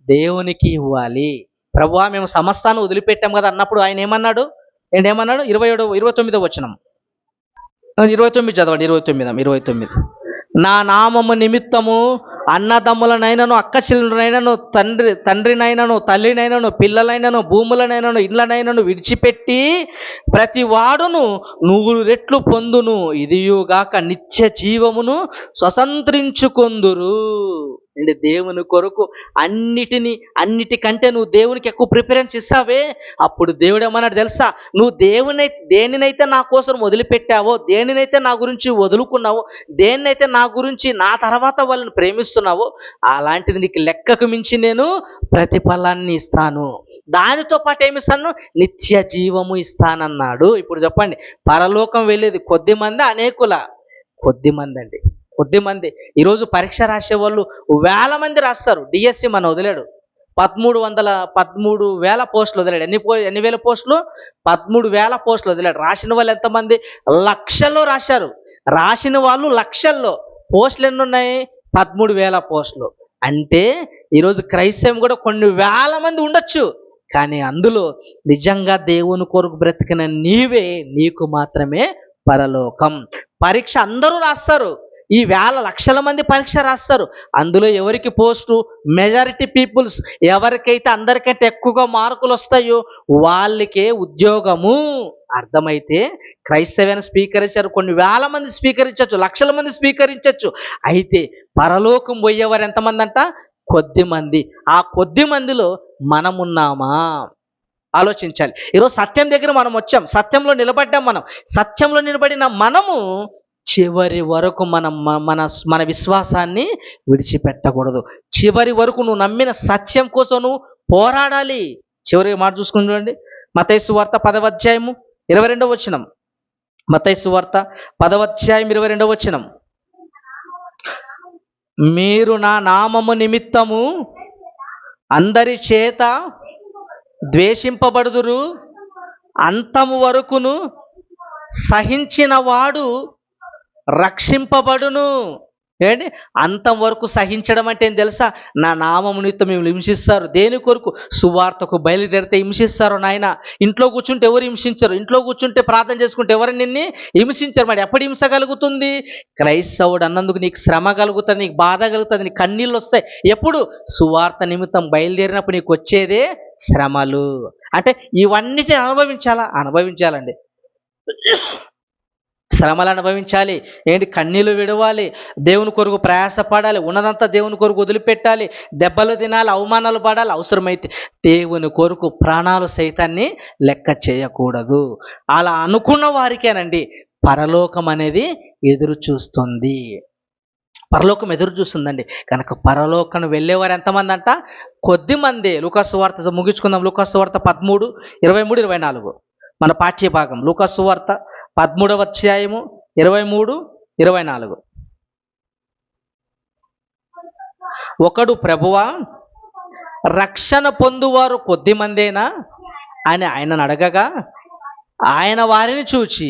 దేవునికి ఇవ్వాలి. ప్రభువా మేము సమస్తాన్ని వదిలిపెట్టాం కదా అన్నప్పుడు ఆయన ఏమన్నాడు? 29వ వచనం, 29 చదవండి. 29. నా నామము నిమిత్తము అన్నదమ్ములనైనను, అక్క చెల్లెలనైనను, తండ్రినైనను, తల్లినైనను, పిల్లలైనను, భూములనైనను, ఇళ్ళనైనను విడిచిపెట్టి ప్రతి వాడును 100 రెట్లు పొందును, ఇదియుగాక నిత్య జీవమును స్వతంత్రించుకొందురు. అంటే దేవుని కొరకు అన్నిటికంటే నువ్వు దేవునికి ఎక్కువ ప్రిఫరెన్స్ ఇస్తావే, అప్పుడు దేవుడు ఏమన్నాడు తెలుసా? నువ్వు దేనినైతే నా కోసం వదిలిపెట్టావో, దేనినైతే నా గురించి వదులుకున్నావో, దేన్నైతే నా గురించి నా తర్వాత వాళ్ళని ప్రేమిస్తున్నావో, అలాంటిది నీకు లెక్కకు మించి నేను ప్రతిఫలాన్ని ఇస్తాను. దానితో పాటు ఏమి ఇస్తాను? నిత్య జీవము ఇస్తానన్నాడు. ఇప్పుడు చెప్పండి, పరలోకం వెళ్ళేది కొద్ది మంది, అనేకుల? కొద్ది మంది అండి, కొద్ది మంది. ఈరోజు పరీక్ష రాసే వాళ్ళు వేల మంది రాస్తారు. డిఎస్సి మన వదిలాడు 13,000 పోస్టులు వదిలాడు. ఎన్ని వేల పోస్టులు? 13,000 పోస్టులు వదిలాడు. రాసిన వాళ్ళు ఎంతమంది? లక్షల్లో రాశారు. రాసిన వాళ్ళు లక్షల్లో. పోస్టులు ఎన్ని ఉన్నాయి? 13,000 పోస్టులు. అంటే ఈరోజు క్రైస్తవం కూడా కొన్ని వేల మంది ఉండొచ్చు, కానీ అందులో నిజంగా దేవుని కొరకు బ్రతికిన నీకు మాత్రమే పరలోకం. పరీక్ష అందరూ రాస్తారు, ఈ వేల లక్షల మంది పరీక్ష రాస్తారు. అందులో ఎవరికి పోస్టు? మెజారిటీ పీపుల్స్, ఎవరికైతే అందరికంటే ఎక్కువగా మార్కులు వస్తాయో వాళ్ళకే ఉద్యోగము. అర్థమైతే క్రైస్తవ్యాన్ని స్వీకరించారు కొన్ని వేల మంది స్వీకరించవచ్చు, లక్షల మంది స్వీకరించవచ్చు. అయితే పరలోకం పోయేవారు ఎంతమంది అంట? కొద్ది మంది. ఆ కొద్ది మందిలో మనమున్నామా? ఆలోచించాలి. ఈరోజు సత్యం దగ్గర మనం వచ్చాం, సత్యంలో నిలబడ్డాం. సత్యంలో నిలబడిన మనము చివరి వరకు మన విశ్వాసాన్ని విడిచిపెట్టకూడదు. చివరి వరకు నువ్వు నమ్మిన సత్యం కోసం నువ్వు పోరాడాలి. చివరి మాట చూసుకుని చూడండి, మత్తయి సువార్త 10వ అధ్యాయము 22వ వచనం. మత్తయి సువార్త 10వ అధ్యాయం 22వ వచనం. మీరు నా నామము నిమిత్తము అందరి చేత ద్వేషింపబడుదురు, అంతము వరకును సహించిన వాడు రక్షింపబడును. ఏంటి? అంతం వరకు సహించడం అంటే ఏం తెలుసా? నా నామము నిమిత్తం మిమ్మల్ని హింసిస్తారు. దేని కొరకు? సువార్తకు బయలుదేరితే హింసిస్తారు నాయన. ఇంట్లో కూర్చుంటే ఎవరు హింసించరు, ఇంట్లో కూర్చుంటే ప్రార్థన చేసుకుంటే ఎవరు నిన్ను హింసించరు. మరి ఎప్పుడు హింస కలుగుతుంది? క్రైస్తవుడు అన్నందుకు నీకు శ్రమ కలుగుతుంది, నీకు బాధ కలుగుతుంది, నీకు కన్నీళ్ళు వస్తాయి. ఎప్పుడు? సువార్త నిమిత్తం బయలుదేరినప్పుడు నీకు వచ్చేదే శ్రమలు. అంటే ఇవన్నిటిని అనుభవించాలండి. శ్రమలు అనుభవించాలి. ఏంటి? కన్నీళ్ళు విడవాలి, దేవుని కొరకు ప్రయాసపడాలి, ఉన్నదంతా దేవుని కొరకు వదిలిపెట్టాలి, దెబ్బలు తినాలి, అవమానాలు పడాలి, అవసరమైతే దేవుని కొరకు ప్రాణాలు సైతాన్ని లెక్క చేయకూడదు. అలా అనుకున్న వారికేనండి పరలోకం అనేది ఎదురు చూస్తుంది. పరలోకం ఎదురు చూస్తుందండి. కనుక పరలోకం వెళ్ళేవారు ఎంతమంది అంట? కొద్ది మంది. లూకాసు వార్త ముగించుకుందాం. లూకాసు వార్త 13, 23, 24 మన పాఠ్య భాగం. లూకాసు వార్త 13వ అధ్యాయము 23, 24. ఒకడు, ప్రభువా రక్షణ పొందువారు కొద్ది మందేనా అని ఆయనను అడగగా, ఆయన వారిని చూచి,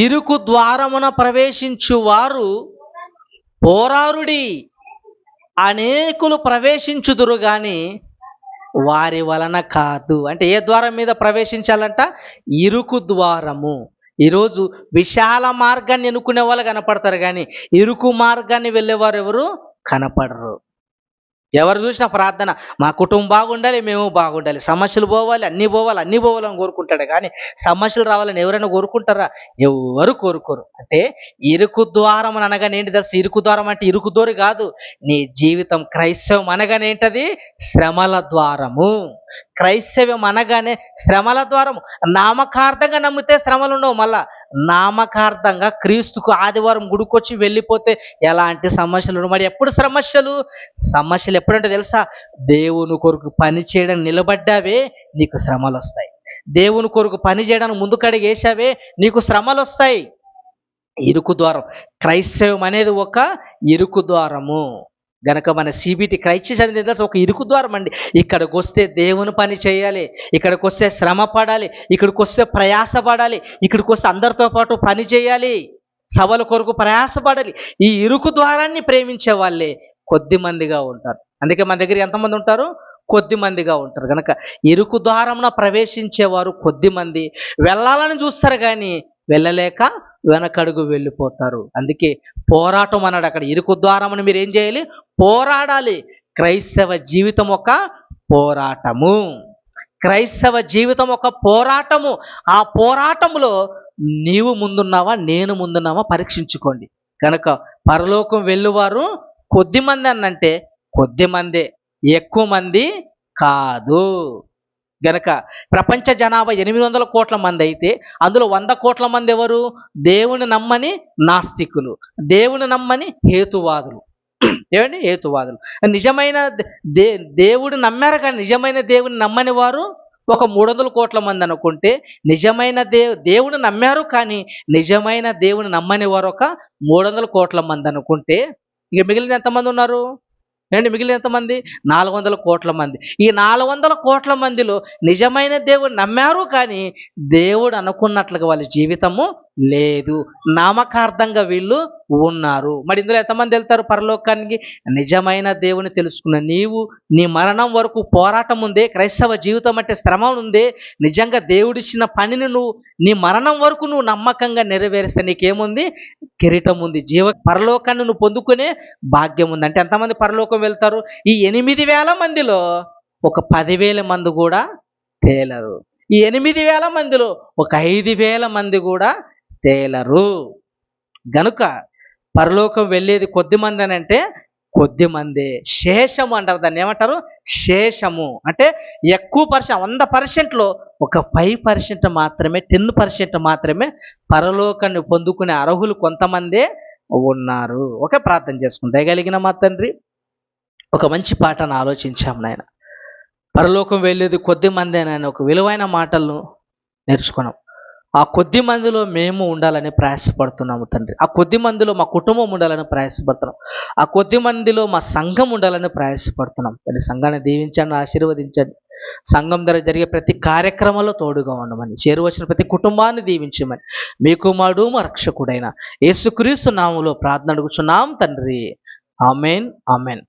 ఇరుకు ద్వారమున ప్రవేశించువారు పోరారుడి, అనేకులు ప్రవేశించుదురు గాని వారి వలన కాదు. అంటే ఏ ద్వారం మీద ప్రవేశించాలంట? ఇరుకు ద్వారము. ఈరోజు విశాల మార్గాన్ని ఎన్నుకునే వాళ్ళు కనపడతారు, కానీ ఇరుకు మార్గాన్ని వెళ్ళేవారు ఎవరు కనపడరు. ఎవరు చూసినా ప్రార్థన, మా కుటుంబం బాగుండాలి, మేము బాగుండాలి, సమస్యలు పోవాలి, అన్నీ పోవాలని కోరుకుంటాడు, కానీ సమస్యలు రావాలని ఎవరైనా కోరుకుంటారా? ఎవరు కోరుకోరు. అంటే ఇరుకు ద్వారం అని అనగానే ఏంటి తెలుసు? ఇరుకు ద్వారం అంటే ఇరుకు దోరి కాదు. నీ జీవితం క్రైస్తవం అనగానే ఏంటది? శ్రమల ద్వారము. క్రైస్తవ్యం అనగానే శ్రమల ద్వారము. నామకార్థంగా నమ్మితే శ్రమలు ఉండవు. మళ్ళా నామకార్థంగా క్రీస్తుకు ఆదివారం గుడికొచ్చి వెళ్ళిపోతే ఎలాంటి సమస్యలు ఉండవు. మరి ఎప్పుడు సమస్యలు ఎప్పుడంటే తెలుసా? దేవుని కొరకు పని చేయడం నిలబడ్డావే, నీకు శ్రమలు వస్తాయి. దేవుని కొరకు పని చేయడానికి ముందుకడిగి వేసావే, నీకు శ్రమలు వస్తాయి. ఇరుకు ద్వారం. క్రైస్తవం అనేది ఒక ఇరుకు ద్వారము. గనక మన సిబిటి క్రైస్ట్ అనేది తెలుసు, ఒక ఇరుకు ద్వారం అండి. ఇక్కడికి వస్తే దేవుని పని చేయాలి, ఇక్కడికి వస్తే శ్రమ పడాలి, ఇక్కడికి వస్తే ప్రయాసపడాలి, ఇక్కడికి వస్తే అందరితో పాటు పని చేయాలి, సభల కొరకు ప్రయాసపడాలి. ఈ ఇరుకు ద్వారాన్ని ప్రేమించే వాళ్ళే కొద్ది మందిగా ఉంటారు. అందుకే మన దగ్గర ఎంతమంది ఉంటారు? కొద్ది మందిగా ఉంటారు. కనుక ఇరుకు ద్వారమున ప్రవేశించేవారు కొద్ది మంది. వెళ్ళాలని చూస్తారు కానీ వెళ్ళలేక వెనకడుగు వెళ్ళిపోతారు. అందుకే పోరాటం అన్నాడు అక్కడ. ఇరుకు ద్వారమును మీరు ఏం చేయాలి? పోరాడాలి. క్రైస్తవ జీవితం ఒక పోరాటము. క్రైస్తవ జీవితం ఒక పోరాటము. ఆ పోరాటములో నీవు ముందున్నావా, నేను ముందున్నావా పరీక్షించుకోండి. కనుక పరలోకం వెళ్ళువారు కొద్ది మంది అనంటే కొద్ది మందే, ఎక్కువ మంది కాదు. గనక ప్రపంచ జనాభా 800 కోట్ల మంది అయితే అందులో 100 కోట్ల మంది ఎవరు? దేవుని నమ్మని నాస్తికులు, దేవుని నమ్మని హేతువాదులు. ఏమండి? హేతువాదులు. నిజమైన దేవుడు నమ్మారు కానీ నిజమైన దేవుని నమ్మని వారు ఒక 300 కోట్ల మంది అనుకుంటే, నిజమైన దేవుడు నమ్మారు కానీ నిజమైన దేవుని నమ్మని వారు ఒక 300 కోట్ల మంది అనుకుంటే, ఇక మిగిలిన ఎంతమంది ఉన్నారు? ఏమండి? మిగిలిన ఎంతమంది? 400 కోట్ల మంది. ఈ 400 కోట్ల మందిలో నిజమైన దేవుడు నమ్మారు కానీ దేవుడు అనుకున్నట్లుగా వాళ్ళ జీవితము లేదు. నామకార్థంగా వీళ్ళు ఉన్నారు. మరి ఇందులో ఎంతమంది వెళ్తారు పరలోకానికి? నిజమైన దేవుని తెలుసుకున్న నీవు, నీ మరణం వరకు పోరాటం ఉందే, క్రైస్తవ జీవితం అంటే శ్రమ ఉందే, నిజంగా దేవుడిచ్చిన పనిని నువ్వు నీ మరణం వరకు నువ్వు నమ్మకంగా నెరవేరిస్తే నీకేముంది? కిరీటం ఉంది. పరలోకాన్ని నువ్వు పొందుకునే భాగ్యం ఉంది. అంటే ఎంతమంది పరలోకం వెళ్తారు? ఈ 8,000 మందిలో ఒక 10,000 మంది కూడా తేలరు. ఈ 8,000 మందిలో ఒక 5,000 మంది కూడా తేలరు. గనుక పరలోకం వెళ్ళేది కొద్ది మంది అని అంటే కొద్ది మందే. శేషము అంటారు దాన్ని. ఏమంటారు? శేషము అంటే ఎక్కువ 100%లో ఒక 5% మాత్రమే, 10% మాత్రమే పరలోకాన్ని పొందుకునే అర్హులు కొంతమందే ఉన్నారు. ఓకే, ప్రార్థన చేసుకుందాం. దయగలిగిన మా తండ్రి, ఒక మంచి పాటను ఆలోచించాం నాయన. పరలోకం వెళ్ళేది కొద్ది మందే నాయన, ఒక విలువైన మాటలను నేర్చుకున్నాం. ఆ కొద్ది మందిలో మేము ఉండాలని ప్రయాసపడుతున్నాము తండ్రి. ఆ కొద్ది మందిలో మా కుటుంబం ఉండాలని ప్రయాసపడుతున్నాం. ఆ కొద్ది మందిలో మా సంఘం ఉండాలని ప్రయాసపడుతున్నాం. తండ్రి, సంఘాన్ని దీవించండి, ఆశీర్వదించండి. సంఘం ద్వారా జరిగే ప్రతి కార్యక్రమంలో తోడుగా ఉండమని, చేరువచ్చిన ప్రతి కుటుంబాన్ని దీవించమని, మీ కుమారుడు మా రక్షకుడైన యేసుక్రీస్తు నామములో ప్రార్థన అడుగుచున్నాం తండ్రి. ఆమేన్, ఆమేన్.